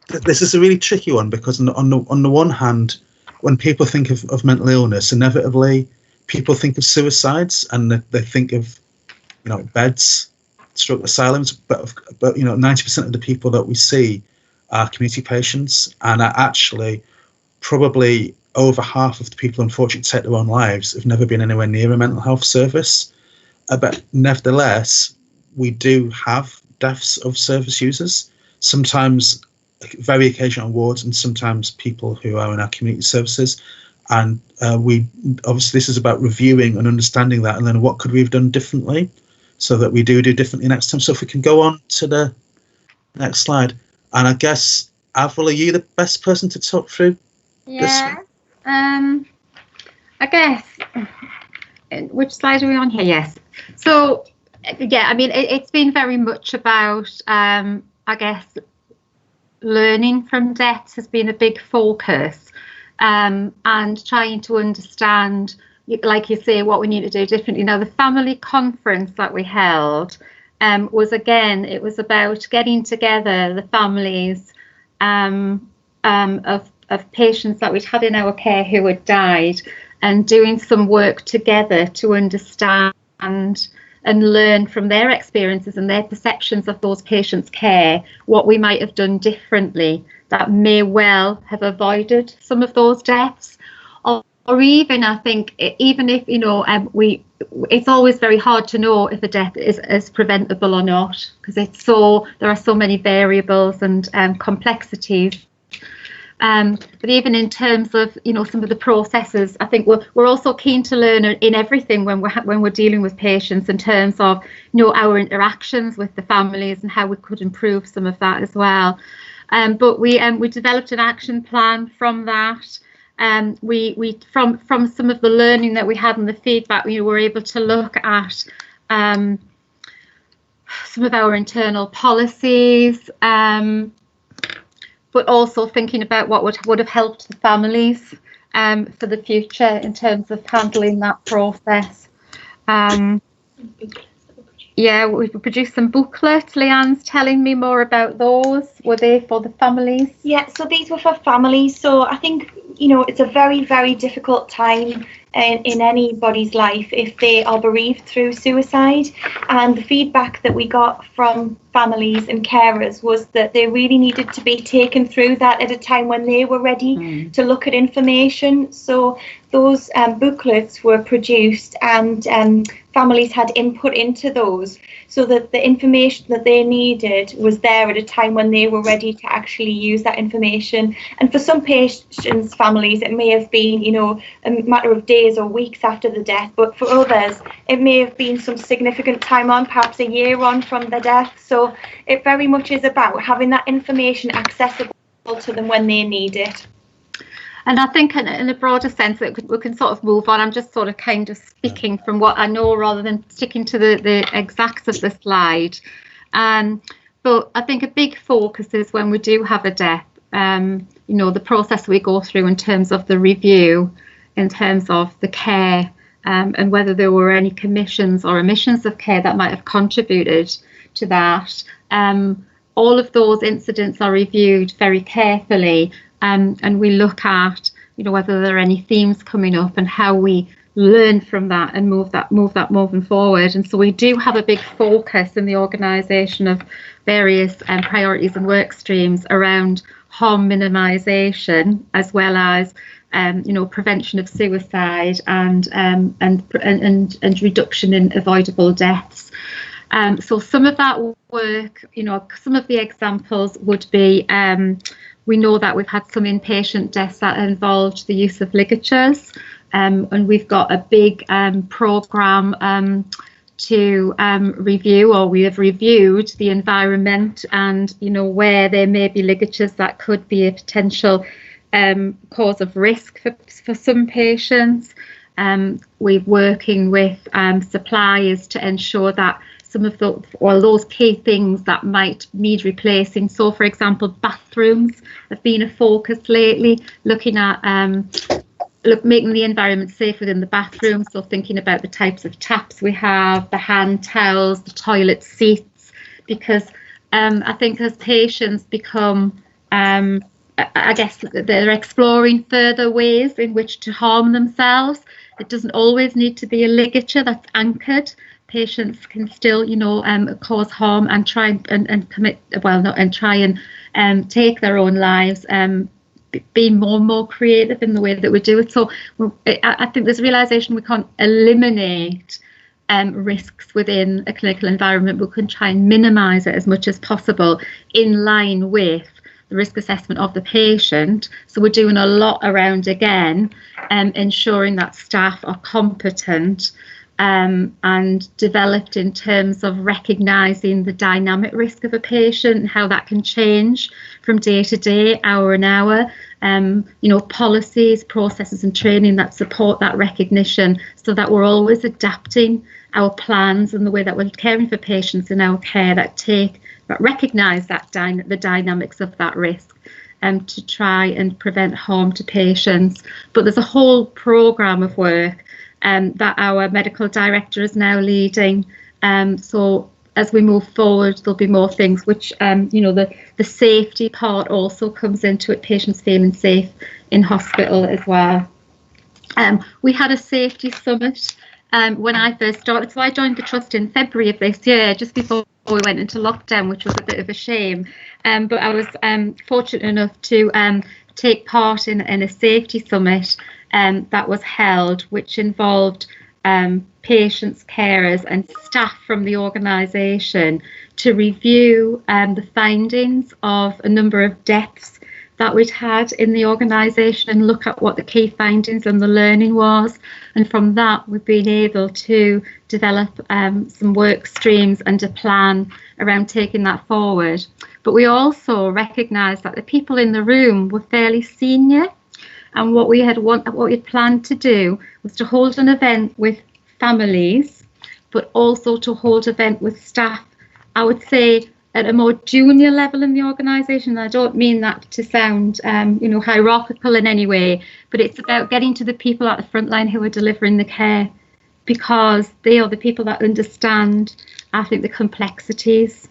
that this is a really tricky one, because on the one hand, when people think of mental illness, inevitably people think of suicides, and they think of beds, stroke asylums, but 90% of the people that we see are community patients, and are actually probably over half of the people unfortunately take their own lives have never been anywhere near a mental health service. But nevertheless, we do have deaths of service users, sometimes very occasional on wards, and sometimes people who are in our community services. And we obviously, this is about reviewing and understanding that, and then what could we have done differently so that we do differently next time. So if we can go on to the Next slide. And I guess, Avril, are you the best person to talk through this one? I guess, which slide are we on here? Yes. So, yeah, I mean, it's been very much about, I guess, learning from deaths has been a big focus, and trying to understand, like you say, what we need to do differently. Now, the family conference that we held was, again, it was about getting together the families of patients that we'd had in our care who had died, and doing some work together to understand and learn from their experiences and their perceptions of those patients' care, what we might have done differently that may well have avoided some of those deaths. Or even, I think, even if, you know, it's always very hard to know if a death is preventable or not, because there are so many variables and complexities. But even in terms of, you know, some of the processes, I think we're also keen to learn in everything when we're dealing with patients, in terms of, you know, our interactions with the families and how we could improve some of that as well. But we developed an action plan from that. We from some of the learning that we had and the feedback, we were able to look at some of our internal policies, but also thinking about what would have helped the families for the future in terms of handling that process. Yeah, we produced some booklets. Leanne's telling me more about those. Were they for the families? Yeah, so these were for families. So I think, you know, it's a very, very difficult time in anybody's life if they are bereaved through suicide. And the feedback that we got from families and carers was that they really needed to be taken through that at a time when they were ready to look at information. So those booklets were produced, and families had input into those, so that the information that they needed was there at a time when they were ready to actually use that information. And for some patients' families, it may have been, you know, a matter of days or weeks after the death, but for others, it may have been some significant time on, perhaps a year on from the death. So it very much is about having that information accessible to them when they need it. And I think in a broader sense, we can sort of move on. I'm just sort of kind of speaking from what I know rather than sticking to the exacts of the slide. But I think a big focus is when we do have a death, you know, the process we go through in terms of the review, in terms of the care, and whether there were any commissions or omissions of care that might have contributed to that. All of those incidents are reviewed very carefully. And we look at, you know, whether there are any themes coming up and how we learn from that and move that moving forward. And so we do have a big focus in the organisation of various priorities and work streams around harm minimisation, as well as you know, prevention of suicide and reduction in avoidable deaths. So some of that work, you know, some of the examples would be, we know that we've had some inpatient deaths that involved the use of ligatures, and we've got a big programme to review, or we have reviewed the environment and, you know, where there may be ligatures that could be a potential cause of risk for some patients. We're working with suppliers to ensure that some of those key things that might need replacing. So, for example, bathrooms have been a focus lately, looking at making the environment safe within the bathroom. So thinking about the types of taps we have, the hand towels, the toilet seats, because I think as patients become, I guess they're exploring further ways in which to harm themselves. It doesn't always need to be a ligature that's anchored. Patients can still, you know, cause harm and try and commit, well, not and try and take their own lives, be more creative in the way that we do it. So I think there's a realisation we can't eliminate risks within a clinical environment. We can try and minimise it as much as possible in line with the risk assessment of the patient. So we're doing a lot around, again, ensuring that staff are competent and developed in terms of recognising the dynamic risk of a patient and how that can change from day to day, hour and hour. Policies, processes and training that support that recognition, so that we're always adapting our plans and the way that we're caring for patients in our care that recognise that the dynamics of that risk, to try and prevent harm to patients. But there's a whole programme of work that our medical director is now leading. So as we move forward, there'll be more things which, the safety part also comes into it, patients feeling safe in hospital as well. We had a safety summit when I first started. So I joined the Trust in February of this year, just before we went into lockdown, which was a bit of a shame. But I was fortunate enough to take part in a safety summit that was held, which involved patients, carers and staff from the organisation to review the findings of a number of deaths that we'd had in the organisation and look at what the key findings and the learning was. And from that, we've been able to develop some work streams and a plan around taking that forward. But we also recognised that the people in the room were fairly senior, and what we had planned to do was to hold an event with families, but also to hold an event with staff, I would say, at a more junior level in the organisation. I don't mean that to sound, hierarchical in any way, but it's about getting to the people at the front line who are delivering the care, because they are the people that understand, I think, the complexities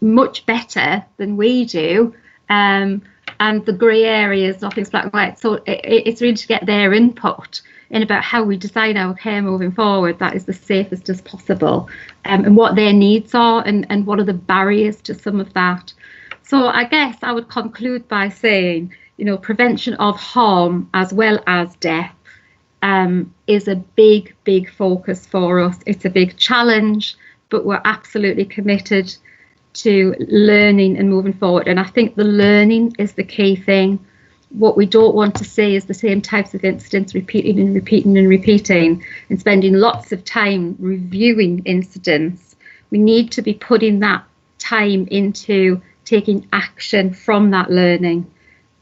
much better than we do, and the grey areas, nothing's black and white. So it's really to get their input in about how we design our care moving forward that is the safest as possible, and what their needs are and what are the barriers to some of that. So I guess I would conclude by saying, prevention of harm as well as death is a big, big focus for us. It's a big challenge, but we're absolutely committed to learning and moving forward. And I think the learning is the key thing. What we don't want to see is the same types of incidents repeating and repeating and repeating and spending lots of time reviewing incidents. We need to be putting that time into taking action from that learning.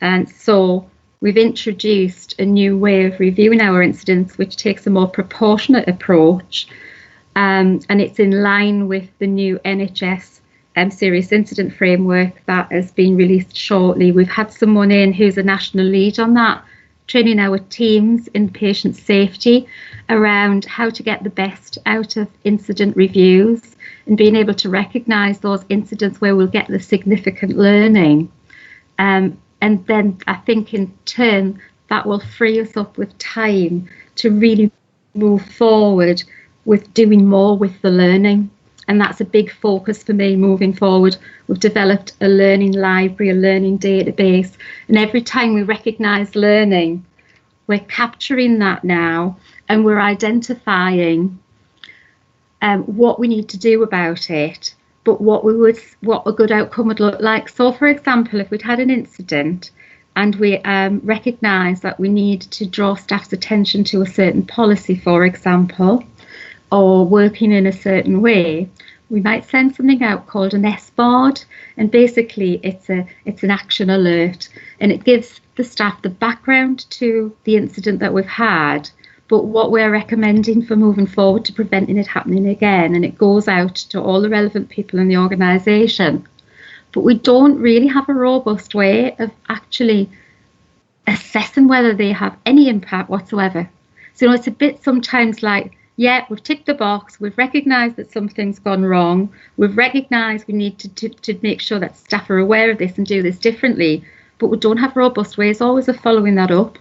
And so we've introduced a new way of reviewing our incidents, which takes a more proportionate approach, and it's in line with the new NHS serious incident framework that has been released shortly. We've had someone in who's a national lead on that, training our teams in patient safety around how to get the best out of incident reviews and being able to recognise those incidents where we'll get the significant learning. And then I think in turn that will free us up with time to really move forward with doing more with the learning. And that's a big focus for me moving forward. We've developed a learning library, a learning database, and every time we recognise learning, we're capturing that now and we're identifying what we need to do about it, but what a good outcome would look like. So, for example, if we'd had an incident and we recognise that we need to draw staff's attention to a certain policy, for example, or working in a certain way, we might send something out called an SBARD, and basically it's an action alert, and it gives the staff the background to the incident that we've had, but what we're recommending for moving forward to preventing it happening again, and it goes out to all the relevant people in the organisation. But we don't really have a robust way of actually assessing whether they have any impact whatsoever. So it's a bit sometimes like, yeah, we've ticked the box, we've recognised that something's gone wrong, we've recognised we need to make sure that staff are aware of this and do this differently, but we don't have robust ways always of following that up.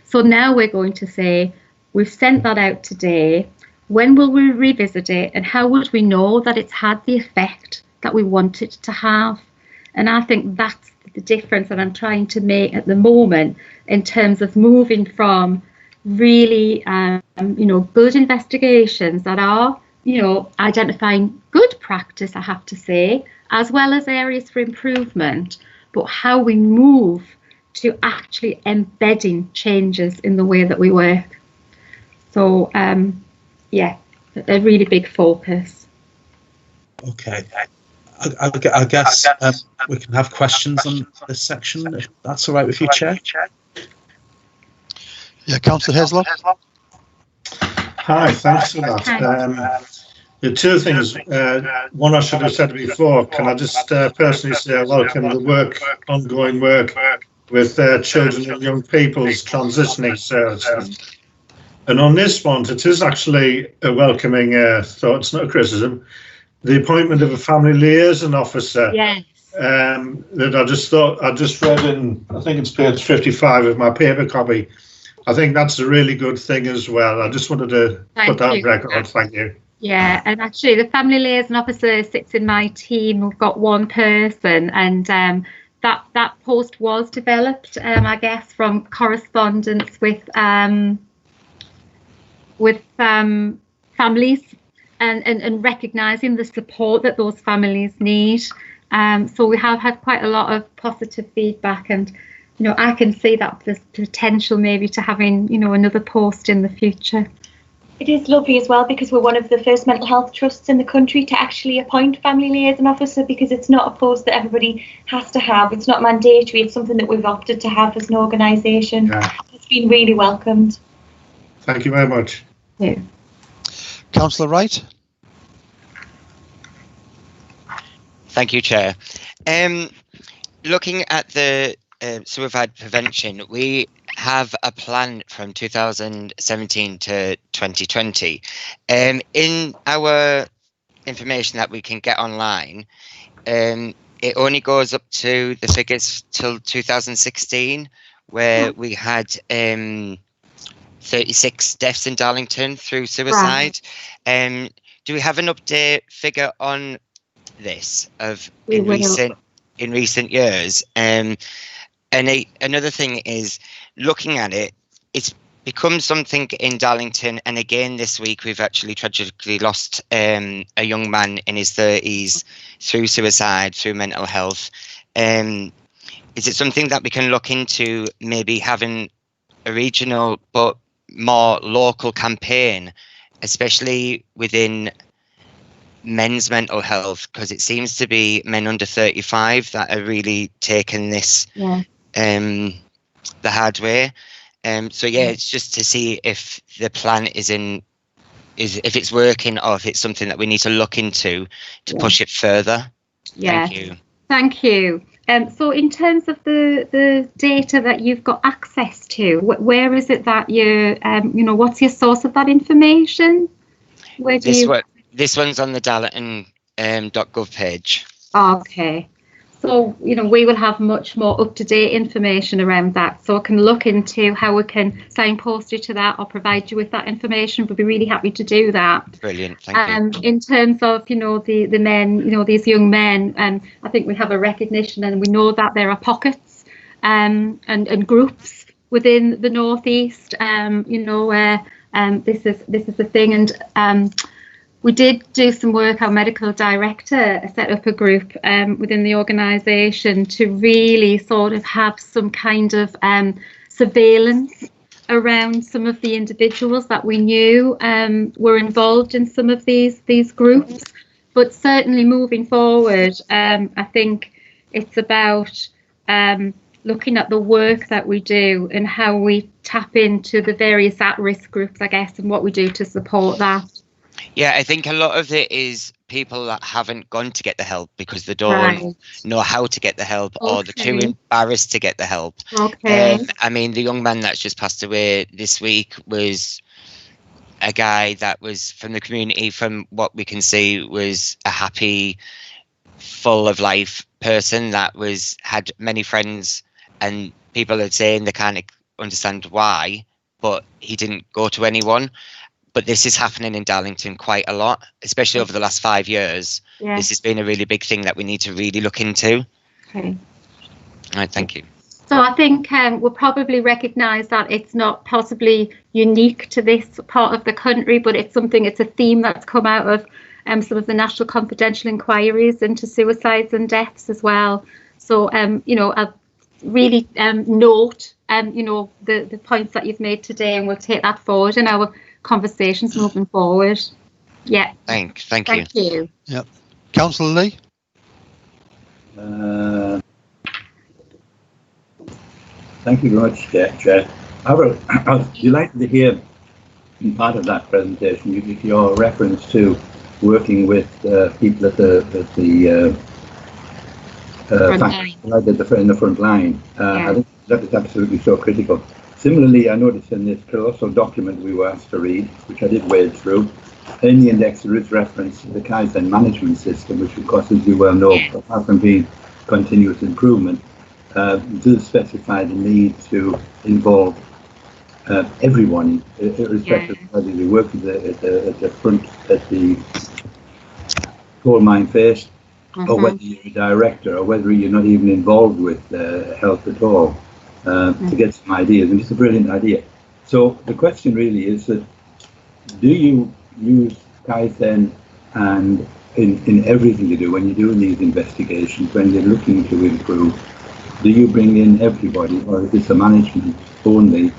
So now we're going to say, we've sent that out today, when will we revisit it, and how would we know that it's had the effect that we want it to have? And I think that's the difference that I'm trying to make at the moment in terms of moving from really, good investigations that are, identifying good practice, I have to say, as well as areas for improvement, but how we move to actually embedding changes in the way that we work. So a really big focus. Okay. I guess we can have questions on this section, if that's all right with you, Chair? Yeah, Councillor Heslop. Hi, thanks for that. The two things, one I should have said before, can I just personally say I welcome the ongoing work with children and young people's transitioning services. And on this one, it is actually a welcoming thought, it's not a criticism, the appointment of a family liaison officer. Yes. That I just read in, I think it's page 55 of my paper copy. I think that's a really good thing as well. I just wanted to put that on record. Thank you. Yeah, and actually the family liaison officer sits in my team. We've got one person, and that post was developed, I guess, from correspondence with families and recognising the support that those families need. So we have had quite a lot of positive feedback, and I can see that there's potential maybe to having another post in the future. It is lovely as well, because we're one of the first mental health trusts in the country to actually appoint family liaison officer, because it's not a post that everybody has to have. It's not mandatory. It's something that we've opted to have as an organisation. Yeah. It's been really welcomed. Thank you very much. Yeah. Councillor Wright. Thank you, Chair. Looking at the suicide prevention, we have a plan from 2017 to 2020. In our information that we can get online, it only goes up to the figures till 2016, where we had 36 deaths in Darlington through suicide. Right. Do we have an update figure on this in recent years? And another thing is, looking at it, it's become something in Darlington, and again this week we've actually tragically lost a young man in his 30s through suicide, through mental health. Is it something that we can look into, maybe having a regional but more local campaign, especially within men's mental health, because it seems to be men under 35 that are really taking this the hard way. So yeah, it's just to see if the plan if it's working, or if it's something that we need to look into to push it further. Yeah. Thank you. So in terms of the data that you've got access to, where is it that what's your source of that information? Where do This one's on the Darlington.gov page. Okay. So, we will have much more up-to-date information around that. So I can look into how we can signpost you to that or provide you with that information. We'd be really happy to do that. Brilliant, thank you. In terms of, the men, these young men, I think we have a recognition, and we know that there are pockets and groups within the North East, where this is the thing. And we did do some work. Our medical director set up a group within the organisation to really sort of have some kind of surveillance around some of the individuals that we knew were involved in some of these groups. But certainly moving forward, I think it's about looking at the work that we do and how we tap into the various at-risk groups, I guess, and what we do to support that. Yeah, I think a lot of it is people that haven't gone to get the help because they don't know how to get the help, or they're too embarrassed to get the help. Okay. I mean, the young man that's just passed away this week was a guy that was from the community, from what we can see, was a happy, full of life person that had many friends, and people are saying they can't understand why, but he didn't go to anyone. But this is happening in Darlington quite a lot, especially over the last 5 years. Yeah. This has been a really big thing that we need to really look into. Okay. All right, thank you. So I think we'll probably recognise that it's not possibly unique to this part of the country, but it's a theme that's come out of some of the national confidential inquiries into suicides and deaths as well. So, I'll really note, the points that you've made today, and we'll take that forward in our conversations moving forward. Yeah. Thank you. Yep. Councillor Lee? Thank you very much, Chair. I was delighted to hear in part of that presentation your reference to working with people at in the front line. I think that is absolutely so critical. Similarly, I noticed in this colossal document we were asked to read, which I did wade through, in the index there is reference to the Kaizen management system, which of course, as you well know, apart from being continuous improvement, does specify the need to involve everyone, irrespective of whether they work at the front, at the coal mine face, or whether you're a director, or whether you're not even involved with health at all, to get some ideas. And it's a brilliant idea. So the question really is that, do you use Kaizen and in everything you do, when you're doing these investigations, when you're looking to improve, do you bring in everybody, or is this a management only?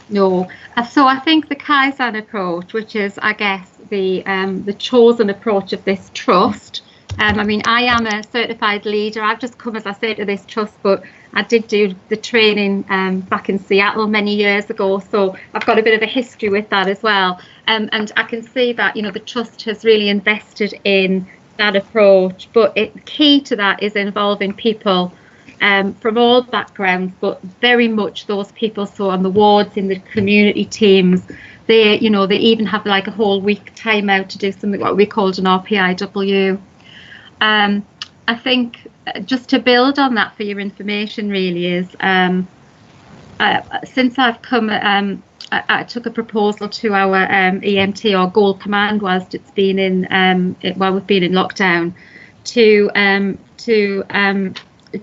No, so I think the Kaizen approach, which is, I guess, the chosen approach of this trust. I mean, I am a certified leader. I've just come, as I say, to this trust, but I did do the training back in Seattle many years ago, so I've got a bit of a history with that as well. And I can see that, the trust has really invested in that approach. But key to that is involving people from all backgrounds, but very much those people. So on the wards, in the community teams, they even have like a whole week time out to do something what we called an RPIW. I think just to build on that for your information really is, since I've come, I took a proposal to our EMT, or Goal Command, whilst it's been in, while we've been in lockdown, to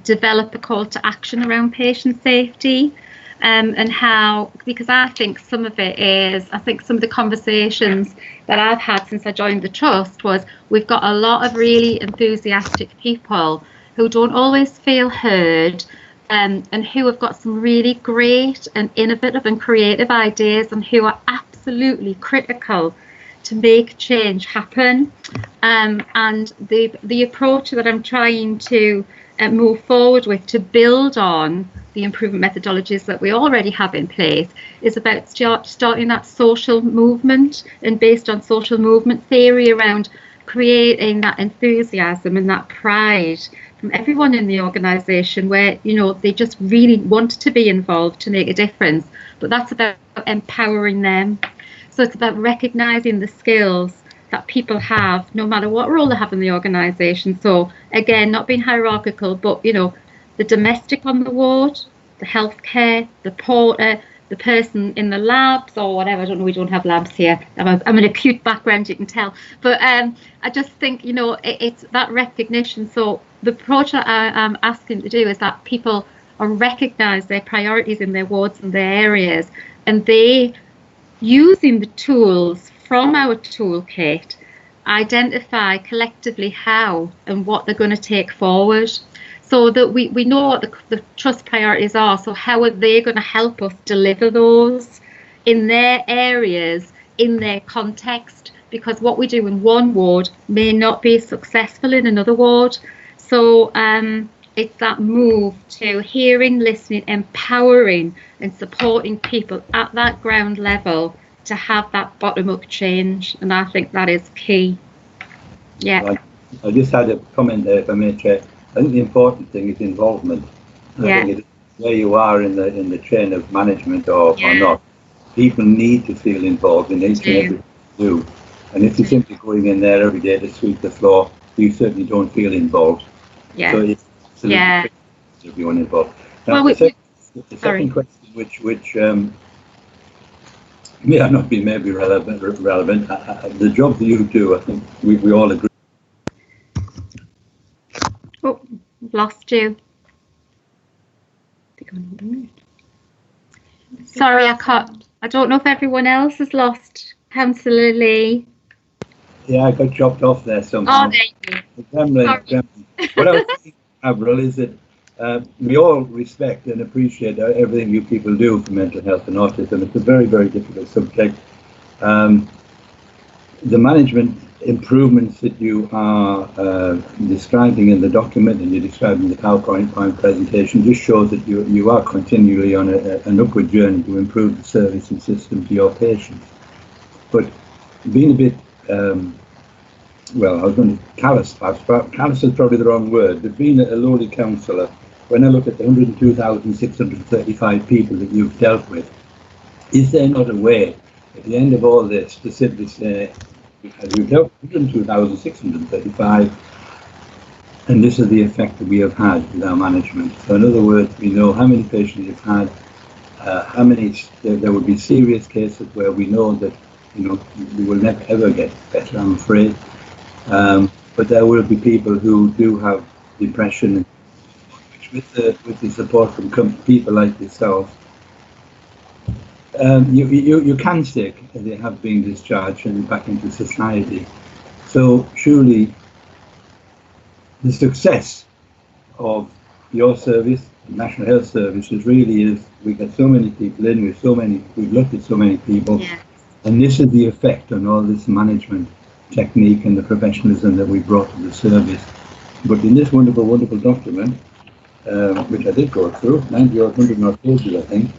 develop a call to action around patient safety. And how, because I think some of it is, I think some of the conversations that I've had since I joined the trust was, we've got a lot of really enthusiastic people who don't always feel heard, and who have got some really great and innovative and creative ideas, and who are absolutely critical to make change happen. And the approach that I'm trying to move forward with, to build on the improvement methodologies that we already have in place, is about starting that social movement, and based on social movement theory around creating that enthusiasm and that pride from everyone in the organisation, where they just really want to be involved to make a difference. But that's about empowering them. So it's about recognising the skills that people have, no matter what role they have in the organisation. So again, not being hierarchical, but the domestic on the ward, the healthcare, the porter, the person in the labs or whatever. I don't know, we don't have labs here. I'm an acute background, you can tell. But I just think, it's that recognition. So the approach that I'm asking to do is that people are recognise their priorities in their wards and their areas, and they, using the tools from our toolkit, identify collectively how and what they're going to take forward, so that we know what the trust priorities are. So how are they going to help us deliver those in their areas, in their context? Because what we do in one ward may not be successful in another ward. So it's that move to hearing, listening, empowering and supporting people at that ground level to have that bottom-up change, and I think that is key. Yeah. I just had a comment there, if I may, Chair. I think the important thing is involvement. I think it's where you are in the chain of management or not. People need to feel involved in each and everything you do. And if you're simply going in there every day to sweep the floor, you certainly don't feel involved. Yeah. So it's everyone involved. Now, the second question, which may not be maybe relevant. The job that you do, I think we all agree. Oh, lost you. Sorry, I can't. I don't know if everyone else has lost Councillor Lee. Yeah, I got chopped off there somehow. Oh, there you go. What I was thinking, Avril, is that we all respect and appreciate everything you people do for mental health and autism. It's a very, very difficult subject. The management improvements that you are describing in the document and you're describing the PowerPoint presentation just shows that you are continually on an upward journey to improve the service and system to your patients. But being a bit, well, I was going to callous, perhaps, but callous is probably the wrong word, but being a lowly councillor, when I look at the 102,635 people that you've dealt with, is there not a way at the end of all this to simply say, we've dealt with 102,635, and this is the effect that we have had with our management. So in other words, we know how many patients you've had, how many, there would be serious cases where we know that, you know, we will never ever get better, I'm afraid. But there will be people who do have depression, which with the support from people like yourself, you can stick, as they have been discharged and back into society. So surely the success of your service, the National Health Services, really is, we get so many people in, we've looked at so many people, yeah. And this is the effect on all this management technique and the professionalism that we brought to the service. But in this wonderful, wonderful document, which I did go through, 90 or 100 odd pages, I think,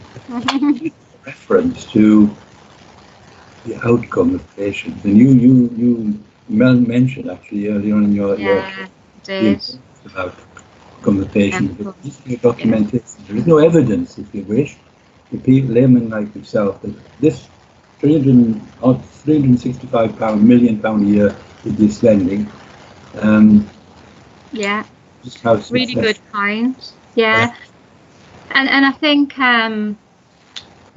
reference to the outcome of patients. And you mentioned actually early on in your about outcome of patients. But this is documentation. There is no evidence, if you wish, for people, laymen like yourself, that this £365 million a year is this spending. Yeah, really good point. Yeah. And I think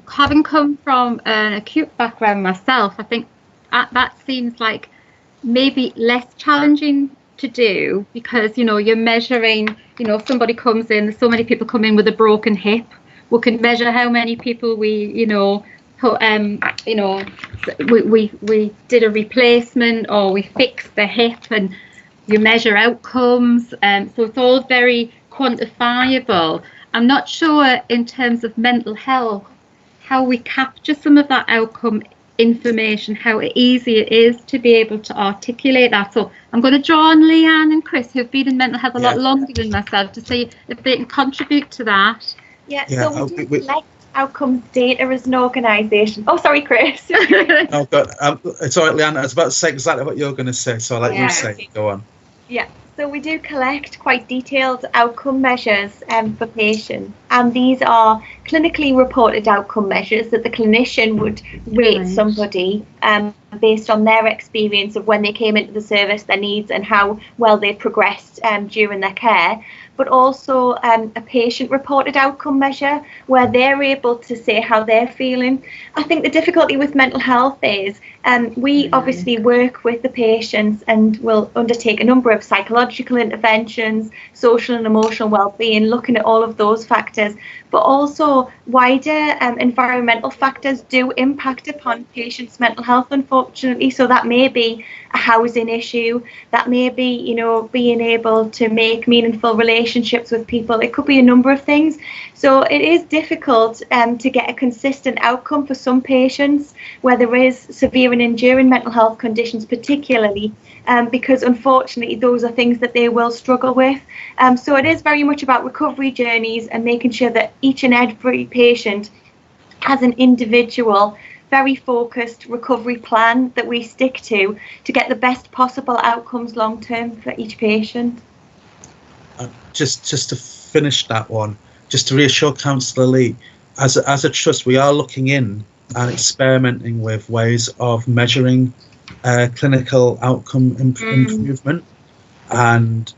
having come from an acute background myself, I think that seems like maybe less challenging to do, because, you know, you're measuring, you know, if somebody comes in, so many people come in with a broken hip, we can measure how many people we did a replacement or we fixed the hip, and you measure outcomes. So it's all very quantifiable. I'm not sure in terms of mental health how we capture some of that outcome information, how easy it is to be able to articulate that. So I'm going to draw on Leanne and Chris, who've been in mental health a lot longer than myself, to see if they can contribute to that. So we do collect outcomes data as an organisation. Oh, sorry, Chris. Oh, God. It's all right, Leanne. I was about to say exactly what you're going to say, so I'll let you say it. Go on. Yeah, so we do collect quite detailed outcome measures for patients, and these are clinically reported outcome measures that the clinician would rate somebody based on their experience of when they came into the service, their needs, and how well they progressed during their care. But also a patient-reported outcome measure where they're able to say how they're feeling. I think the difficulty with mental health is we obviously work with the patients and will undertake a number of psychological interventions, social and emotional well-being, looking at all of those factors. But also wider environmental factors do impact upon patients' mental health, unfortunately. So that may be a housing issue, that may be, you know, being able to make meaningful relationships with people. It could be a number of things. So it is difficult to get a consistent outcome for some patients where there is severe and enduring mental health conditions, particularly because unfortunately those are things that they will struggle with. So it is very much about recovery journeys and making sure that each and every patient has an individual, very focused recovery plan that we stick to get the best possible outcomes long term for each patient. Just to finish that one, just to reassure Councillor Lee, as a trust, we are looking in and experimenting with ways of measuring clinical outcome improvement, and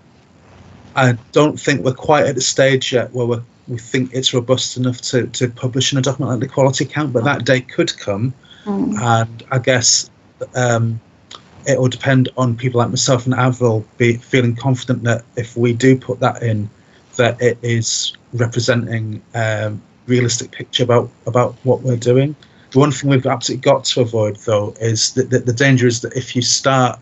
I don't think we're quite at the stage yet where we think it's robust enough to publish in a document like the quality account, but that day could come. And I guess it will depend on people like myself and Avril feeling confident that if we do put that in, that it is representing a realistic picture about what we're doing. The one thing we've absolutely got to avoid, though, is that the danger is that if you start,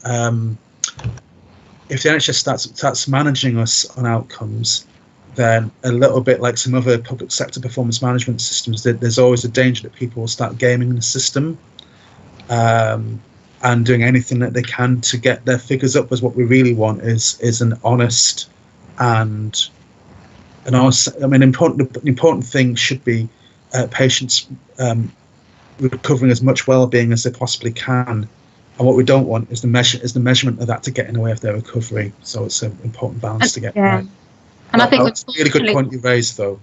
if the NHS starts managing us on outcomes, then a little bit like some other public sector performance management systems, there's always a danger that people will start gaming the system. and doing anything that they can to get their figures up. As what we really want is an honest and an honest. I mean, important thing should be patients recovering as much well-being as they possibly can. And what we don't want is the measurement of that to get in the way of their recovery. So it's an important balance to get right. And I think it's a really good point you raised, though.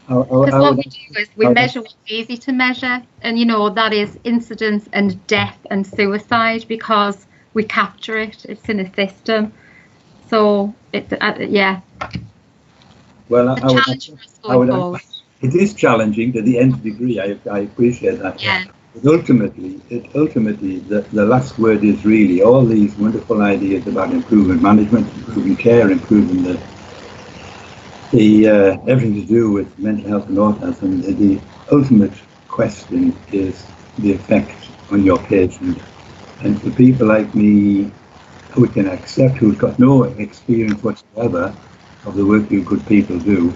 Because what we do is we measure what's easy to measure, and that is incidence and death and suicide, because we capture it. It's in a system. So it, yeah. Well, it is challenging to the nth degree. I appreciate that. Yeah. But ultimately, the last word is really all these wonderful ideas about improving management, improving care, improving the everything to do with mental health and autism. The ultimate question is the effect on your patient. And for people like me who can accept, who's got no experience whatsoever of the work you good people do,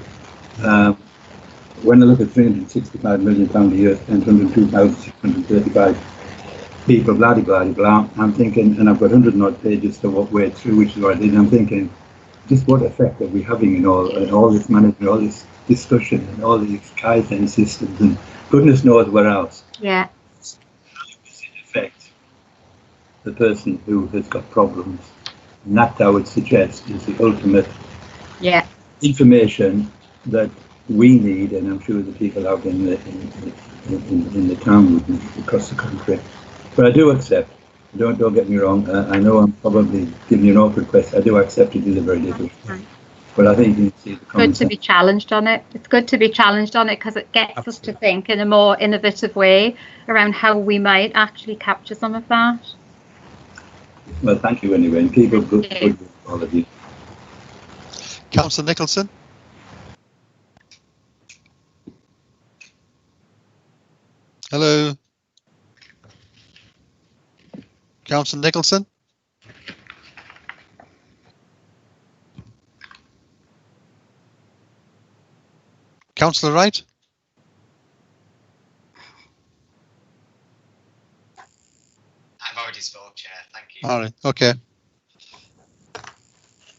when I look at £365 million a year and 102,635 people, blah, blah, blah, I'm thinking, and I've got 100 and odd pages to wade through, which is what I did, I'm thinking, just what effect are we having in all this management, all this discussion, and all these Kaizen systems, and goodness knows where else. Yeah. How does it affect the person who has got problems? And that, I would suggest, is the ultimate information that we need, and I'm sure the people out in the town across the country. But I do accept. Don't get me wrong. I know I'm probably giving you an awkward question. I do accept it is a very difficult thing. But I think you can see the good to be challenged on it. It's good to be challenged on it because it gets us to think in a more innovative way around how we might actually capture some of that. Well, thank you anyway. And people, good all of you. Councillor Nicholson. Hello. Councillor Nicholson. Councillor Wright. I've already spoke, Chair. Thank you. All right. Okay.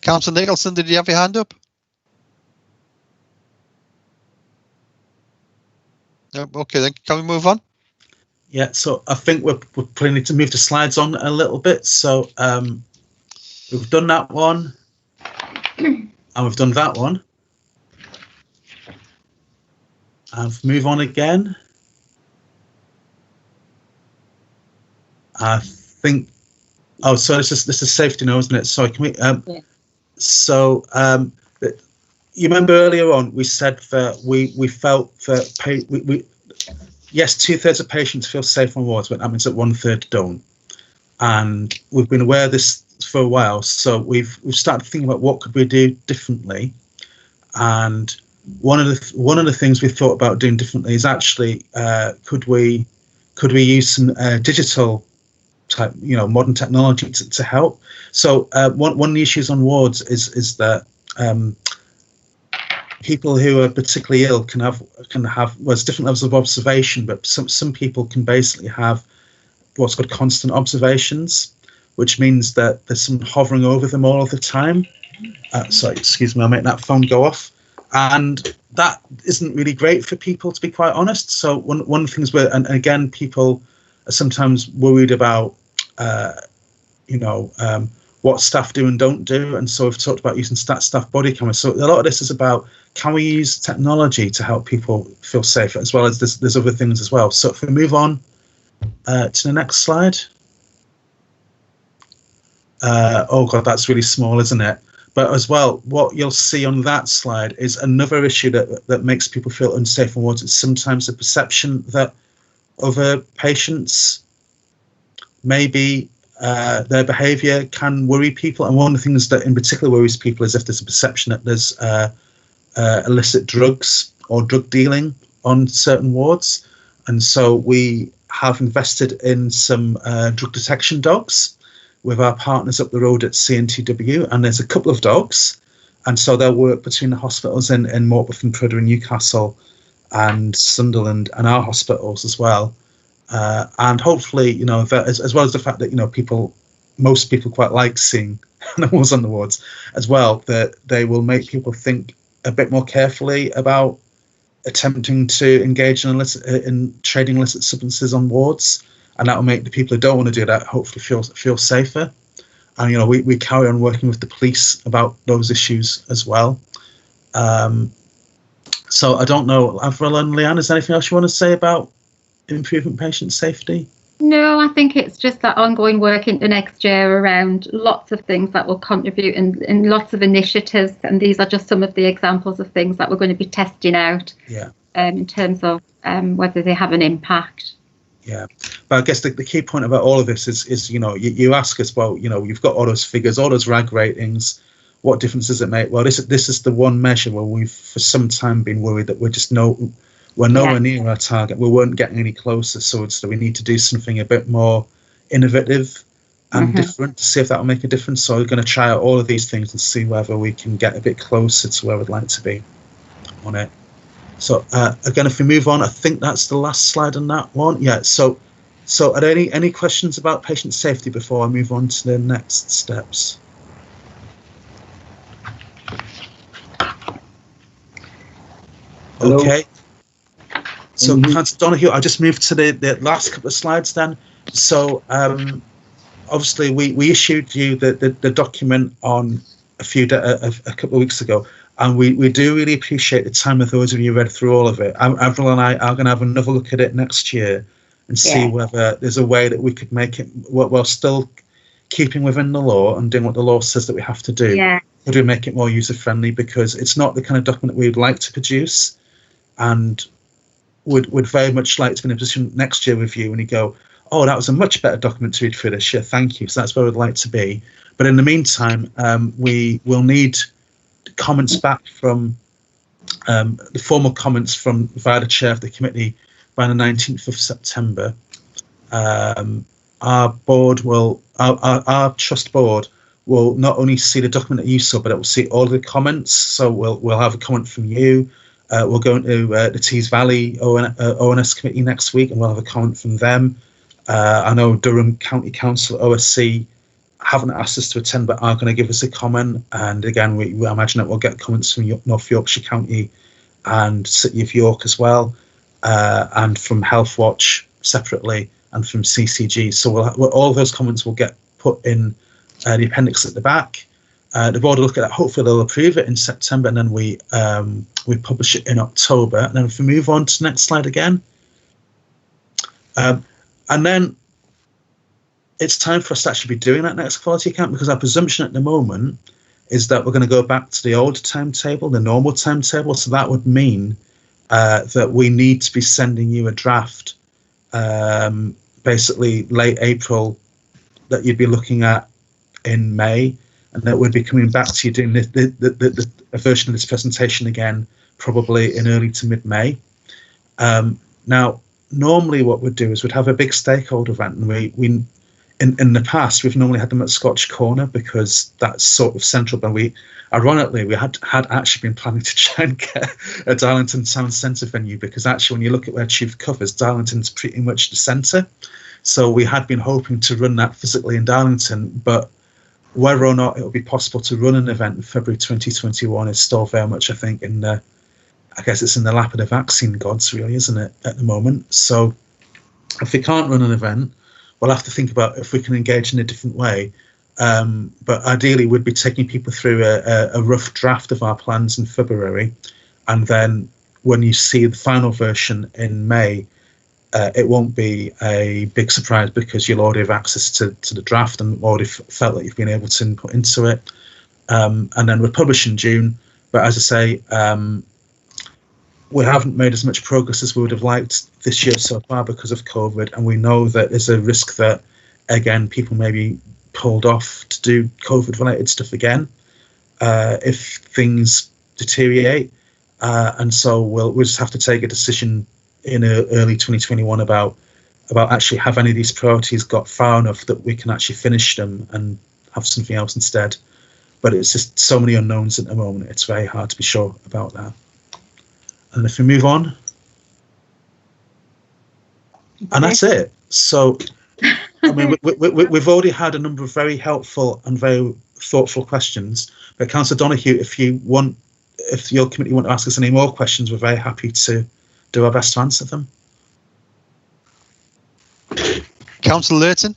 Councillor Nicholson, did you have your hand up? No. Okay, then can we move on? Yeah, so I think we're probably need to move the slides on a little bit. So we've done that one, and we've done that one. And move on again. I think. Oh, so this is safety now, isn't it? Sorry, can we? Yeah. So you remember earlier on we said that we felt that yes, 2/3 of patients feel safe on wards, but that means that 1/3 don't. And we've been aware of this for a while, so we've started thinking about what could we do differently. And one of the things we thought about doing differently is actually could we use some digital type, modern technology to help. So one of the issues on wards is that people who are particularly ill can have different levels of observation, but some people can basically have what's called constant observations, which means that there's someone hovering over them all of the time. Sorry, excuse me, I'll make that phone go off. And that isn't really great for people, to be quite honest. So one of the things and again, people are sometimes worried about, what staff do and don't do. And so we've talked about using staff body cameras. So a lot of this is about, can we use technology to help people feel safer, as well as there's other things as well. So if we move on to the next slide. Oh God, that's really small, isn't it? But as well, what you'll see on that slide is another issue that makes people feel unsafe on wards. It's sometimes the perception that other patients, maybe their behaviour can worry people. And one of the things that in particular worries people is if there's a perception that there's illicit drugs or drug dealing on certain wards. And so we have invested in some drug detection dogs with our partners up the road at CNTW, and there's a couple of dogs, and so they'll work between the hospitals in Morpeth and Prudder and Newcastle and Sunderland and our hospitals as well. and hopefully, you know, that as well as the fact that, you know, most people quite like seeing animals on the wards as well, that they will make people think a bit more carefully about attempting to engage in trading illicit substances on wards, and that will make the people who don't want to do that hopefully feel safer. And, you know, we carry on working with the police about those issues as well. So I don't know, Avril and Leanne, is there anything else you want to say about improving patient safety? No, I think it's just that ongoing work into next year around lots of things that will contribute and lots of initiatives. And these are just some of the examples of things that we're going to be testing out in terms of whether they have an impact. Yeah, but I guess the key point about all of this is you know, you ask us, well, you know, you've got all those figures, all those RAG ratings. What difference does it make? Well, this is the one measure where we've for some time been worried that we're nowhere near our target. We weren't getting any closer, so we need to do something a bit more innovative and different to see if that will make a difference. So we're going to try out all of these things and see whether we can get a bit closer to where we'd like to be on it. So again, if we move on, I think that's the last slide on that one. Yeah. So are there any questions about patient safety before I move on to the next steps? Hello. Okay. So, Councillor Donoghue, I'll just move to the last couple of slides then. So, obviously, we issued you the document on a couple of weeks ago, and we do really appreciate the time of those of you who read through all of it. Avril and I are going to have another look at it next year and see whether there's a way that we could make it, while still keeping within the law and doing what the law says that we have to do. Yeah. Would we make it more user-friendly? Because it's not the kind of document we'd like to produce, and would very much like to be in a position next year with you when you go, oh, that was a much better document to read through this year, thank you. So that's where we'd like to be. But in the meantime, we will need comments back from the formal comments from via the chair of the committee by the 19th of September. Our board will, our trust board will not only see the document that you saw, but it will see all the comments. So we'll have a comment from you. We'll go into the Tees Valley ONS committee next week, and we'll have a comment from them. I know Durham County Council, OSC, haven't asked us to attend, but are going to give us a comment. And again, we imagine that we'll get comments from North Yorkshire County and City of York as well, and from Health Watch separately, and from CCG. So all those comments will get put in the appendix at the back. The board will look at that. Hopefully they'll approve it in September, and then we publish it in October. And then if we move on to the next slide again. And then it's time for us to actually be doing that next quality account, because our presumption at the moment is that we're going to go back to the old timetable, the normal timetable. So that would mean that we need to be sending you a draft, basically late April, that you'd be looking at in May, and that we'd be coming back to you doing a version of this presentation again, probably in early to mid-May. Now, normally what we'd do is we'd have a big stakeholder event, and we in the past we've normally had them at Scotch Corner, because that's sort of central. But ironically we had actually been planning to try and get a Darlington Town Centre venue, because actually when you look at where Tube covers, Darlington's pretty much the centre. So we had been hoping to run that physically in Darlington, but whether or not it will be possible to run an event in February 2021 is still very much, I think, I guess it's in the lap of the vaccine gods, really, isn't it, at the moment? So if we can't run an event, we'll have to think about if we can engage in a different way. But ideally, we'd be taking people through a rough draft of our plans in February. And then when you see the final version in May, it won't be a big surprise, because you'll already have access to the draft and already felt that you've been able to input into it. And then we'll publish in June. But as I say, we haven't made as much progress as we would have liked this year so far because of COVID. And we know that there's a risk that, again, people may be pulled off to do COVID-related stuff again if things deteriorate. And so we'll just have to take a decision in early 2021 about actually have any of these priorities got far enough that we can actually finish them and have something else instead. But it's just so many unknowns at the moment, it's very hard to be sure about that. And if we move on. And that's it. So, I mean, we've already had a number of very helpful and very thoughtful questions. But Councillor Donoghue, if your committee want to ask us any more questions, we're very happy to do our best to answer them. Councillor Layton.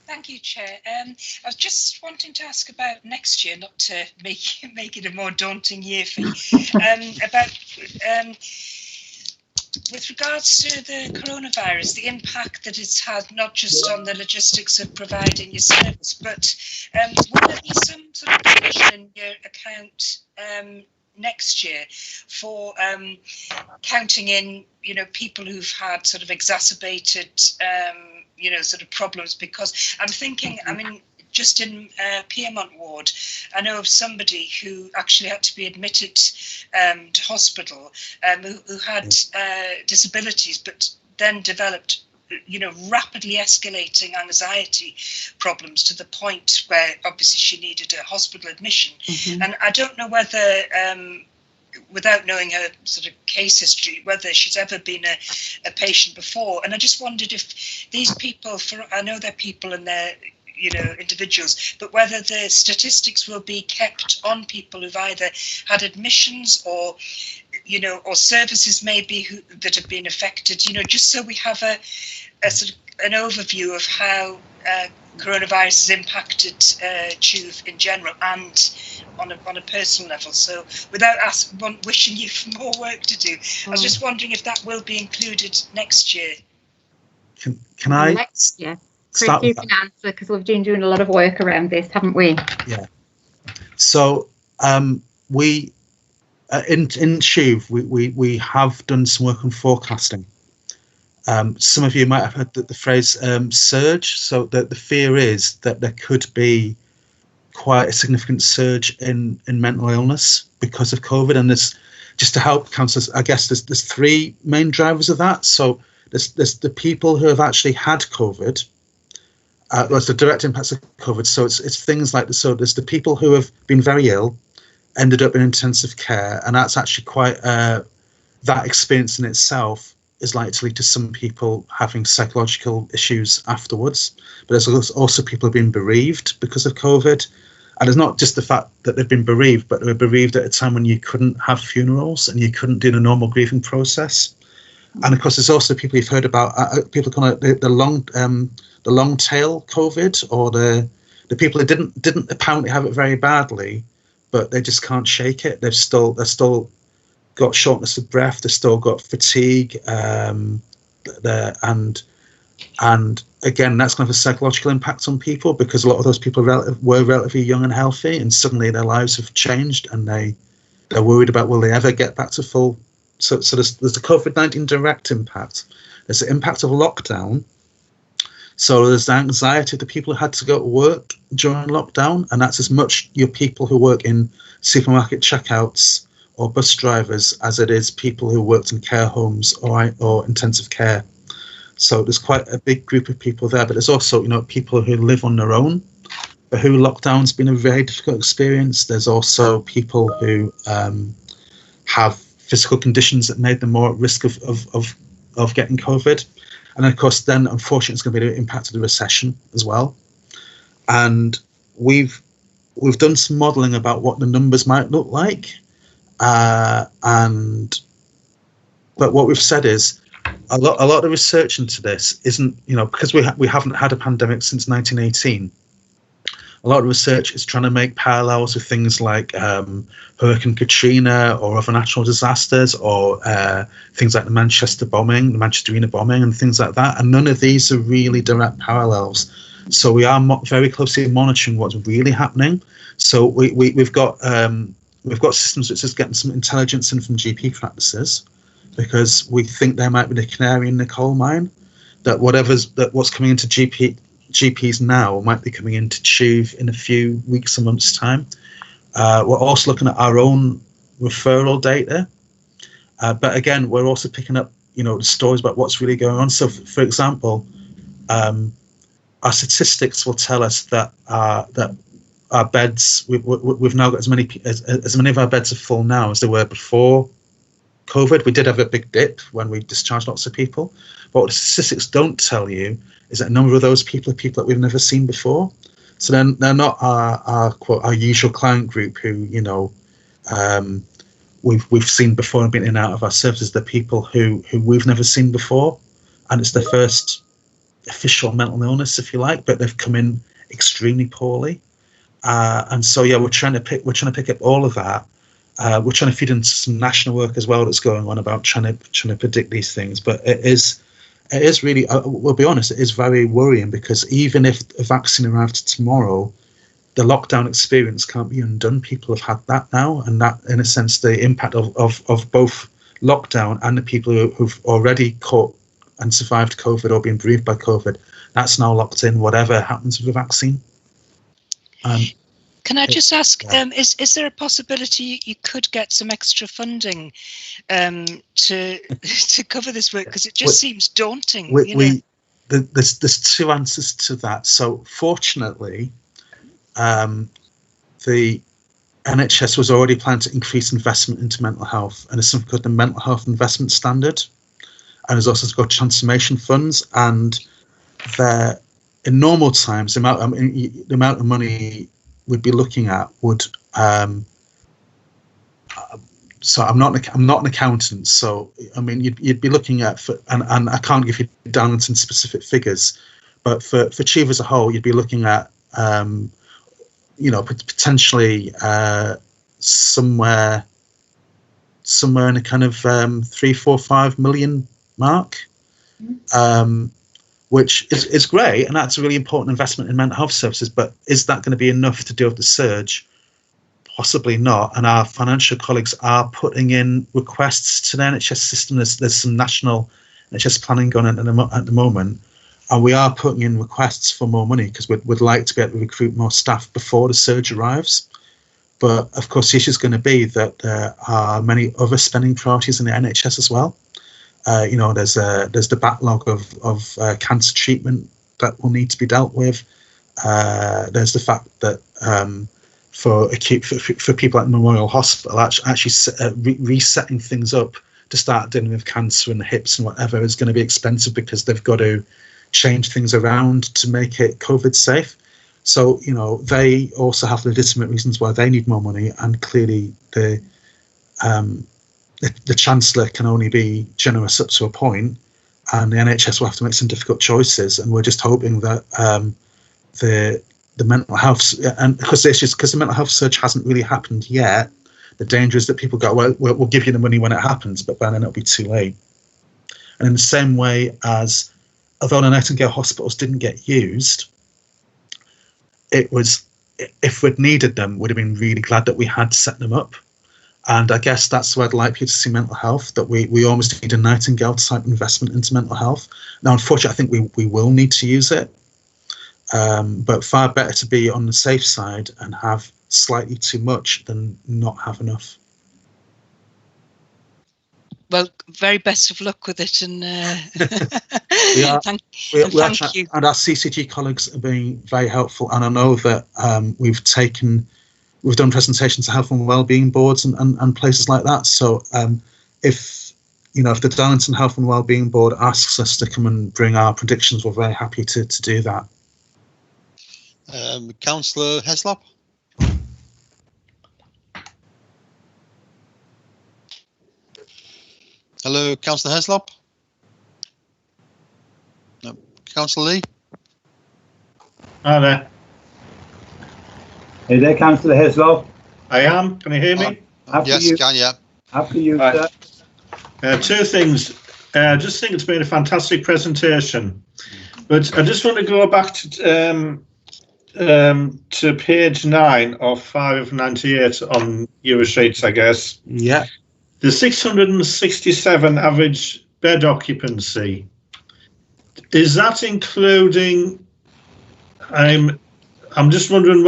Thank you, Chair. I was just wanting to ask about next year, not to make it a more daunting year for you, with regards to the coronavirus, the impact that it's had not just on the logistics of providing your service, but will there be some sort of provision in your account next year for counting in, people who've had sort of exacerbated, sort of problems? Because I'm thinking, just in Piermont ward, I know of somebody who actually had to be admitted to hospital, who had disabilities, but then developed, rapidly escalating anxiety problems to the point where obviously she needed a hospital admission. Mm-hmm. And I don't know whether, without knowing her sort of case history, whether she's ever been a patient before. And I just wondered if these people, I know they're people and they're, individuals, but whether the statistics will be kept on people who've either had admissions or, or services maybe that have been affected, just so we have a sort of an overview of how coronavirus has impacted Tuve in general and on a personal level. So without wishing you for more work to do, I was just wondering if that will be included next year. Can I? Next year. Chris, you can answer, because we've been doing a lot of work around this, haven't we? Yeah. So we in Tuve we have done some work on forecasting. Some of you might have heard the phrase surge. So the fear is that there could be quite a significant surge in mental illness because of COVID. And there's, just to help councillors, I guess there's three main drivers of that. So there's the people who have actually had COVID. There's the direct impacts of COVID. So it's things like there's the people who have been very ill, ended up in intensive care, and that's actually quite that experience in itself is likely to lead to some people having psychological issues afterwards. But there's also people who've been bereaved because of COVID. And it's not just the fact that they've been bereaved, but they were bereaved at a time when you couldn't have funerals and you couldn't do the normal grieving process. And of course, there's also people you've heard about, people call it the long tail COVID, or the people who didn't apparently have it very badly, but they just can't shake it. They're still got shortness of breath. They've still got fatigue, and again, that's going to have a psychological impact on people, because a lot of those people were relatively young and healthy, and suddenly their lives have changed, and they're worried about, will they ever get back to full. So there's the COVID-19 direct impact. There's the impact of lockdown. So there's the anxiety of the people who had to go to work during lockdown, and that's as much your people who work in supermarket checkouts or bus drivers as it is people who worked in care homes or intensive care. So there's quite a big group of people there, but there's also, people who live on their own, for who lockdown's been a very difficult experience. There's also people who have physical conditions that made them more at risk of getting COVID. And of course, then unfortunately, it's going to be the impact of the recession as well. And we've done some modelling about what the numbers might look like. But what we've said is a lot of research into this isn't, because we haven't had a pandemic since 1918. A lot of research is trying to make parallels with things like Hurricane Katrina or other natural disasters, or things like the Manchester Arena bombing and things like that. And none of these are really direct parallels. So we are very closely monitoring what's really happening. So we've got systems which is getting some intelligence in from GP practices, because we think there might be the canary in the coal mine, that what's coming into GPs now might be coming into Tuve in a few weeks or months' time. We're also looking at our own referral data, but again, we're also picking up, the stories about what's really going on. So, for example, our statistics will tell us that our beds, we've now got as many of our beds are full now as they were before COVID. We did have a big dip when we discharged lots of people, but what the statistics don't tell you is that a number of those people are people that we've never seen before. So then they're not our usual client group who, you know, we've seen before and been in and out of our services. They're people who we've never seen before, and it's their first official mental illness, if you like, but they've come in extremely poorly. And so, yeah, we're trying to pick up all of that. We're trying to feed into some national work as well that's going on about trying to predict these things. But it is really, we'll be honest, it is very worrying, because even if a vaccine arrived tomorrow, the lockdown experience can't be undone. People have had that now, and that, in a sense, the impact of both lockdown and the people who've already caught and survived COVID or been bereaved by COVID, that's now locked in, whatever happens with the vaccine. Can I just ask, is there a possibility you could get some extra funding to cover this work? Because it just seems daunting. There's two answers to that. So fortunately, the NHS was already planning to increase investment into mental health, and there's something called the Mental Health Investment Standard, and there's also got transformation funds, and they're, in normal times, the amount of money we'd be looking at would. So I'm not an accountant, so I mean you'd be looking at, and I can't give you Darlington specific figures, but for Chief as a whole, you'd be looking at potentially somewhere in a kind of 3, 4, 5 million mark, which is great, and that's a really important investment in mental health services. But is that going to be enough to deal with the surge? Possibly not. And our financial colleagues are putting in requests to the NHS system. There's some national NHS planning going on at the moment, and we are putting in requests for more money because we'd like to be able to recruit more staff before the surge arrives. But of course, the issue is going to be that there are many other spending priorities in the NHS as well. There's the backlog of cancer treatment that will need to be dealt with. There's the fact that for people at Memorial Hospital, actually resetting things up to start dealing with cancer and hips and whatever is going to be expensive, because they've got to change things around to make it COVID safe. So, they also have legitimate reasons why they need more money, and clearly the Chancellor can only be generous up to a point, and the NHS will have to make some difficult choices. And we're just hoping that the mental health, and because the mental health surge hasn't really happened yet, the danger is that people go, well, we'll give you the money when it happens, but then it'll be too late. And in the same way as, although the Nightingale hospitals didn't get used, it was, if we'd needed them, we'd have been really glad that we had set them up. And I guess that's where I'd like you to see mental health, that we almost need a Nightingale type investment into mental health. Now, unfortunately, I think we will need to use it, but far better to be on the safe side and have slightly too much than not have enough. Well, very best of luck with it, and thank you. And our CCG colleagues are being very helpful, and I know that we've done presentations to health and wellbeing boards and places like that. So if the Darlington Health and Wellbeing Board asks us to come and bring our predictions, we're very happy to do that. Councillor Heslop. Hello, Councillor Heslop. No, Councillor Lee. Hi there. Hey there, Councillor Heslop. I am. Can you hear me? Yes, can you? After you, sir. Two things. I just think it's been a fantastic presentation, but I just want to go back to page 9 of 598 on your sheets, I guess. Yeah. The 667 average bed occupancy, is that including? I'm just wondering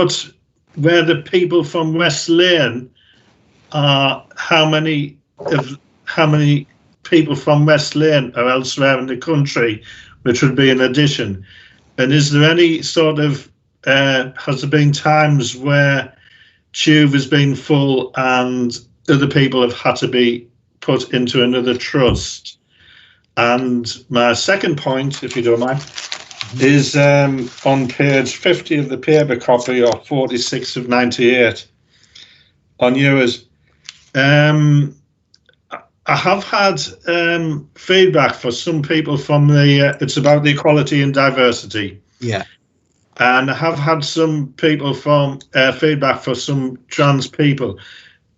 where the people from West Lane are. How many people from West Lane are elsewhere in the country, which would be an addition? And is there any sort of has there been times where Tube has been full and other people have had to be put into another trust. And my second point, if you don't mind, is on page 50 of the paper copy, or 46 of 98 on yours. I have had feedback for some people from it's about the equality and diversity. Yeah. And I have had some people from feedback for some trans people.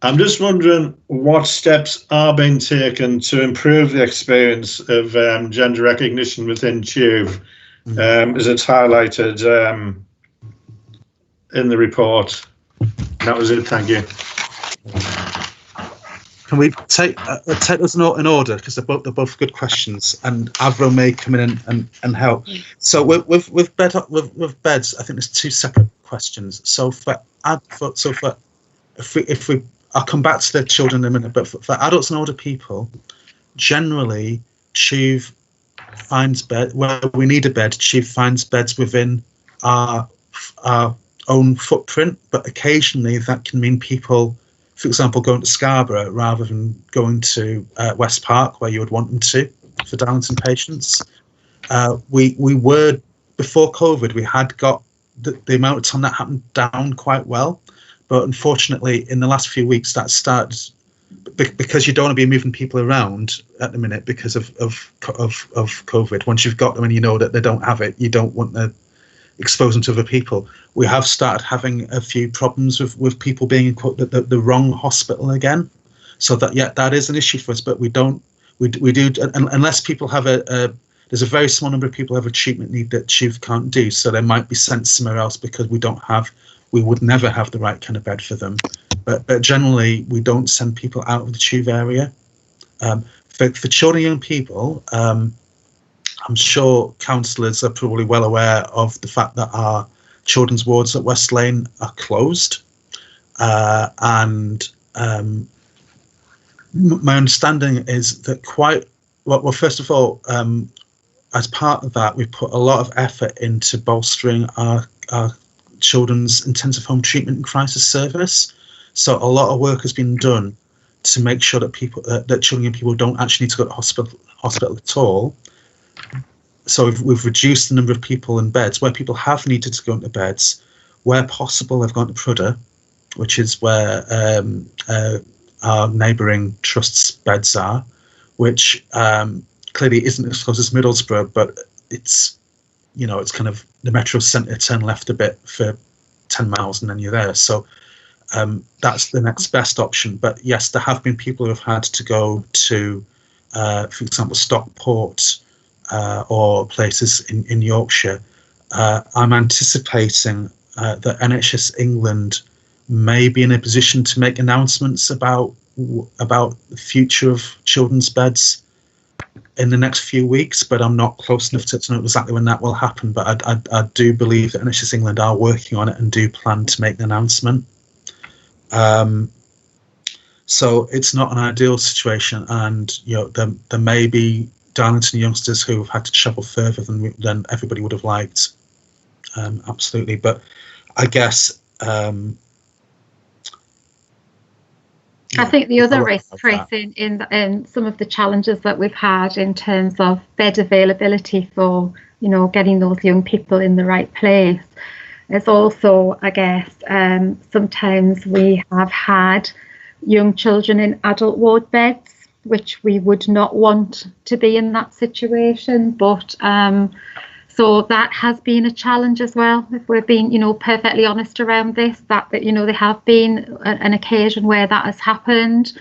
I'm just wondering what steps are being taken to improve the experience of gender recognition within TUV, as it's highlighted in the report. That was it. Thank you. Can we take those in order, because they're both good questions, and Avro may come in and help. So with beds, I think there's two separate questions. So if we I'll come back to the children in a minute, but for adults and older people, generally TUV finds bed where we need a bed. TUV finds beds within our own footprint, but occasionally that can mean people, for example, going to Scarborough rather than going to West Park, where you would want them to for Darlington patients. We were, before COVID, we had got the amount of time that happened down quite well, but unfortunately in the last few weeks that started, because you don't want to be moving people around at the minute because of COVID. Once you've got them and you know that they don't have it, you don't want to expose them to other people. We have started having a few problems with people being in the wrong hospital again. So that is an issue for us, but we do unless people have there's a very small number of people who have a treatment need that TUV can't do, so they might be sent somewhere else because we would never have the right kind of bed for them. But generally we don't send people out of the TUV area. For children and young people, I'm sure councillors are probably well aware of the fact that our children's wards at West Lane are closed. My understanding is that well, first of all, as part of that, we've put a lot of effort into bolstering our children's intensive home treatment and crisis service. So a lot of work has been done to make sure that that children and people don't actually need to go to hospital at all. So we've reduced the number of people in beds. Where people have needed to go into beds, where possible, they've gone to Prudder, which is where our neighbouring trust's beds are, which clearly isn't as close as Middlesbrough, but it's kind of the metro centre, turn left a bit for 10 miles and then you're there. So that's the next best option. But yes, there have been people who have had to go to, for example, Stockport or places in Yorkshire. I'm anticipating that NHS England may be in a position to make announcements about the future of children's beds in the next few weeks, but I'm not close enough to know exactly when that will happen. But I do believe that NHS England are working on it and do plan to make the announcement. So it's not an ideal situation, and there may be Darlington youngsters who have had to travel further than everybody would have liked. Absolutely, but I guess I think the other risk, Chris, in some of the challenges that we've had in terms of bed availability for getting those young people in the right place is also, I guess, sometimes we have had young children in adult ward beds, which we would not want to be in that situation. But so that has been a challenge as well, if we're being, perfectly honest around this, that there have been an occasion where that has happened.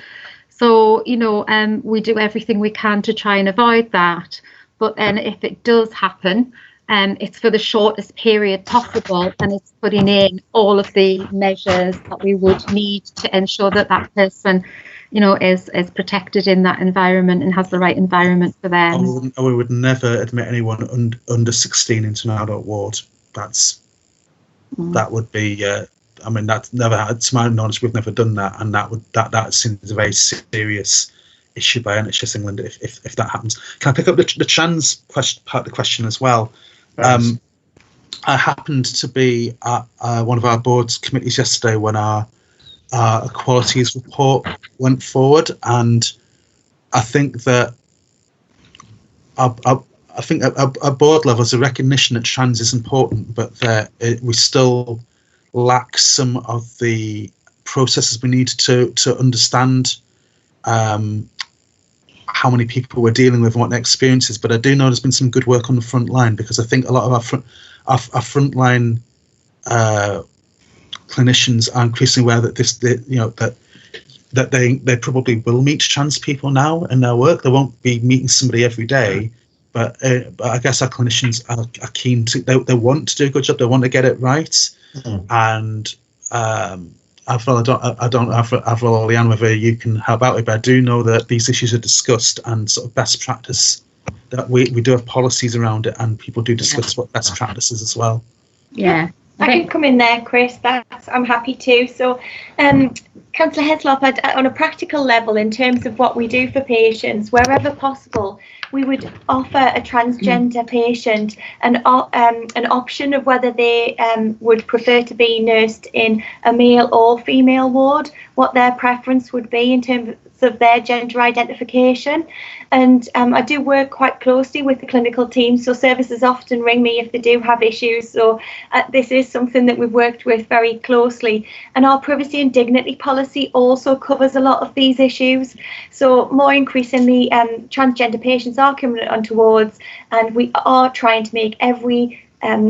So, we do everything we can to try and avoid that. But then if it does happen, it's for the shortest period possible, and it's putting in all of the measures that we would need to ensure that that person is protected in that environment and has the right environment for them. We would never admit anyone under 16 into an adult ward. That would be. That's never had. To my knowledge, we've never done that, and that seems a very serious issue by NHS England if that happens. Can I pick up the trans part of the question as well? I happened to be at one of our board's committees yesterday when our equalities report went forward, and I think that I think at board level, there's a recognition that trans is important, but that we still lack some of the processes we need to understand how many people we're dealing with and what their experience is. But I do know there's been some good work on the front line, because I think a lot of our frontline clinicians are increasingly aware that that they probably will meet trans people now in their work. They won't be meeting somebody every day, but I guess our clinicians are keen to. They want to do a good job. They want to get it right. And Avril, I don't know, Avril or Leanne, whether you can help out with, but I do know that these issues are discussed, and sort of best practice, that we do have policies around it, and people do discuss what best practices as well. Yeah. I can come in there, Chris. I'm happy to. So, Councillor Heslop, on a practical level, in terms of what we do for patients, wherever possible, we would offer a transgender patient an option of whether they would prefer to be nursed in a male or female ward, what their preference would be in terms of their gender identification. And I do work quite closely with the clinical team, so services often ring me if they do have issues. So this is something that we've worked with very closely. And our privacy and dignity policy also covers a lot of these issues. So more increasingly, transgender patients are coming onto wards, and we are trying to make every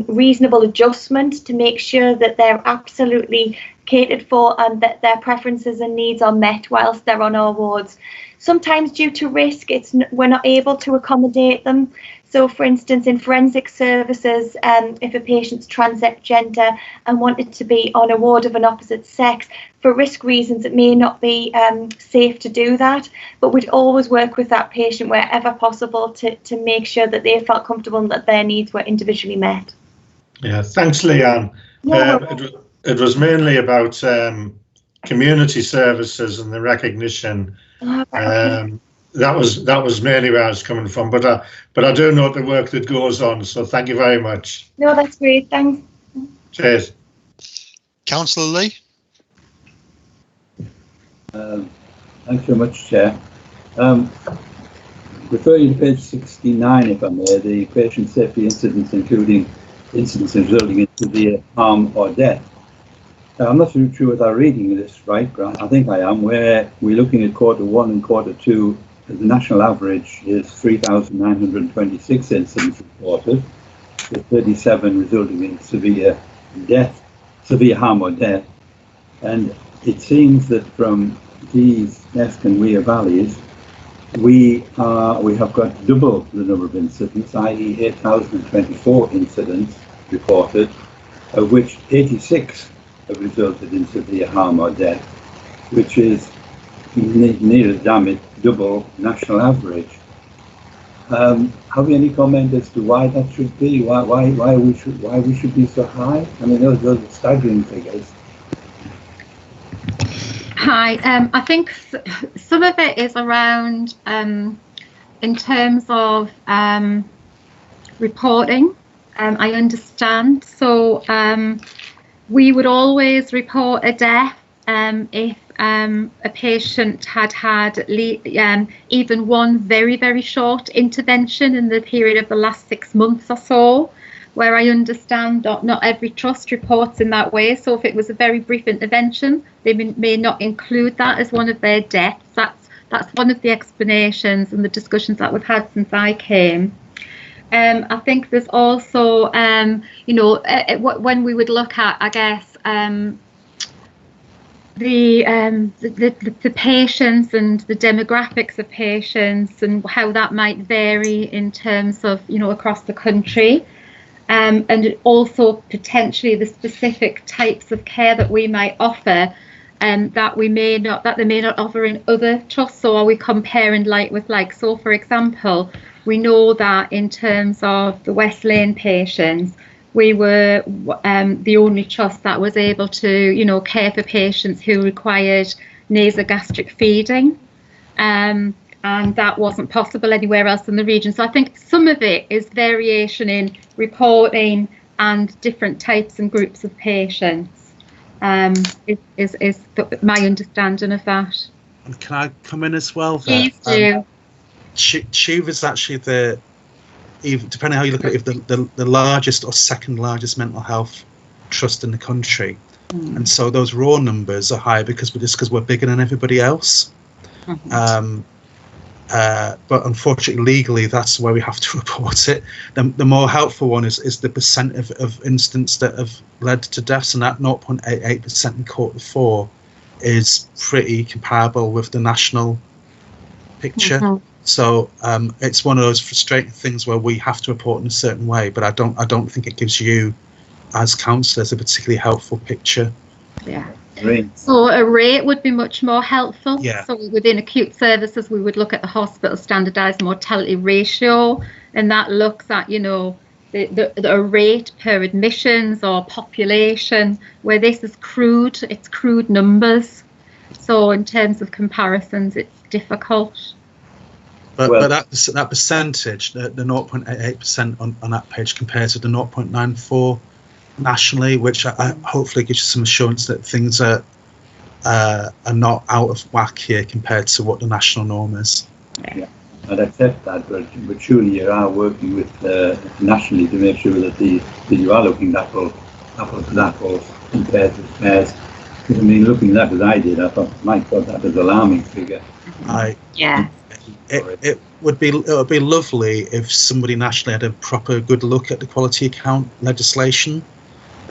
reasonable adjustment to make sure that they're absolutely catered for and that their preferences and needs are met whilst they're on our wards. Sometimes due to risk, we're not able to accommodate them. So, for instance, in forensic services, if a patient's transgender and wanted to be on a ward of an opposite sex, for risk reasons, it may not be safe to do that. But we'd always work with that patient wherever possible to make sure that they felt comfortable and that their needs were individually met. Yeah, thanks, Leanne. It was mainly about community services and the recognition. That was mainly where I was coming from, but I do know the work that goes on, so thank you very much. No, that's great, thanks. Cheers. Councillor Lee. Thanks very much, Chair. Referring to page 69, if I may, the patient safety incidents, including incidents resulting in severe harm or death. I'm not so sure whether I'm reading this right, Grant. I think I am, where we're looking at Q1 and Q2. The national average is 3,926 incidents reported, with 37 resulting in severe harm or death. And it seems that from these Esk and Weir valleys, we have got double the number of incidents, i.e. 8,024 incidents reported, of which 86 have resulted in severe harm or death, which is near double national average. Have you any comment as to why that should be? Why we should be so high? I mean, those are staggering figures. Hi, I think some of it is around in terms of reporting. I understand. So we would always report a death if a patient had even one very, very short intervention in the period of the last 6 months or so, where I understand not every trust reports in that way. So if it was a very brief intervention, they may not include that as one of their deaths. That's one of the explanations and the discussions that we've had since I came. I think there's also, when we would look at, I guess, the patients and the demographics of patients and how that might vary in terms of, across the country, and also potentially the specific types of care that we might offer, that they may not offer in other trusts. So are we comparing like with like? So for example, we know that in terms of the West Lane patients, we were the only trust that was able to, care for patients who required nasogastric feeding, and that wasn't possible anywhere else in the region. So I think some of it is variation in reporting and different types and groups of patients. Is my understanding of that. And can I come in as well? Please do. TUV is actually depending how you look at it, the largest or second largest mental health trust in the country. And so those raw numbers are high because we're bigger than everybody else. But unfortunately, legally, that's where we have to report it. The more helpful one is the percent of incidents that have led to deaths, and that 0.88% in quarter 4 is pretty comparable with the national picture. So it's one of those frustrating things where we have to report in a certain way, but I don't think it gives you, as counsellors, a particularly helpful picture. Yeah. Great. So a rate would be much more helpful. Yeah. So within acute services, we would look at the hospital standardised mortality ratio, and that looks at, you know, the rate per admissions or population, where this is crude, it's crude numbers. So in terms of comparisons, it's difficult. But that percentage, the 0.88% on that page compared to the 0.94 nationally, which I hopefully gives you some assurance that things are not out of whack here compared to what the national norm is. Yeah, I'd accept that, but surely you are working with nationally to make sure that you are looking at apples to apples compared to pairs. Because I mean, looking at that as I did, I thought, my God, that is an alarming figure. It would be lovely if somebody nationally had a proper good look at the quality account legislation.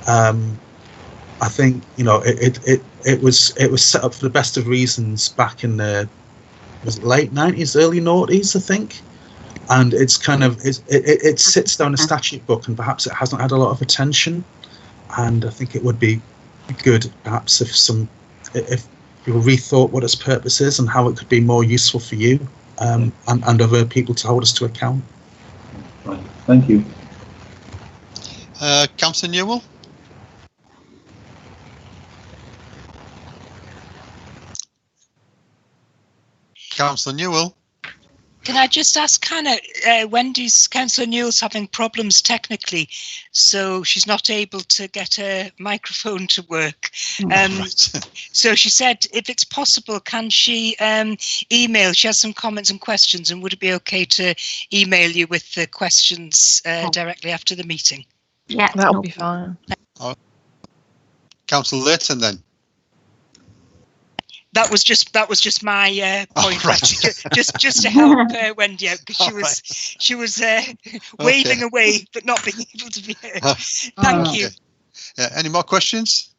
I think, you know, it was set up for the best of reasons back in the late 90s, early noughties, I think, and it's kind of it sits down a statute book, and perhaps it hasn't had a lot of attention. And I think it would be good perhaps if people rethought what its purpose is and how it could be more useful for you and other people to hold us to account. Right. Thank you. Councillor Newell? Councillor Newell? Can I just ask Hannah, Wendy's, Councillor Newell's having problems technically, so she's not able to get her microphone to work. So she said, if it's possible, can she email? She has some comments and questions, and would it be okay to email you with the questions directly after the meeting? Yeah, that'll be fine. Councillor Layton, then. That was just my point, right. just to help Wendy out, because she was waving away but not being able to be heard. Thank you. Yeah. Any more questions?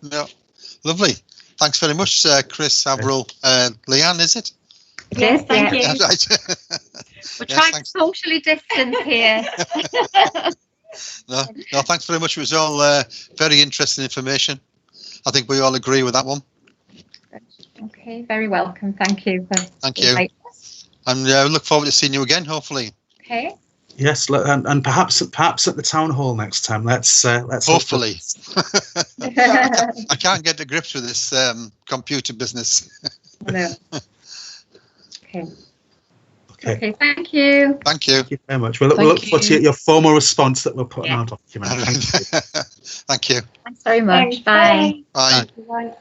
No. Lovely. Thanks very much, Chris, Avril, Leanne. Is it? Yes, thank you. Yeah, right. We're trying to socially distance here. No, thanks very much. It was all very interesting information. I think we all agree with that one. Okay, very welcome. Thank you. Thank you. And look forward to seeing you again, hopefully. Okay. Yes, and perhaps at the town hall next time. Let's hopefully. I can't get to grips with this computer business. No. Okay. Thank you. Thank you. Thank you very much. We'll look forward to your formal response that we'll put in our document. Thank you. Thanks very much. Thanks. Bye. Bye. Bye.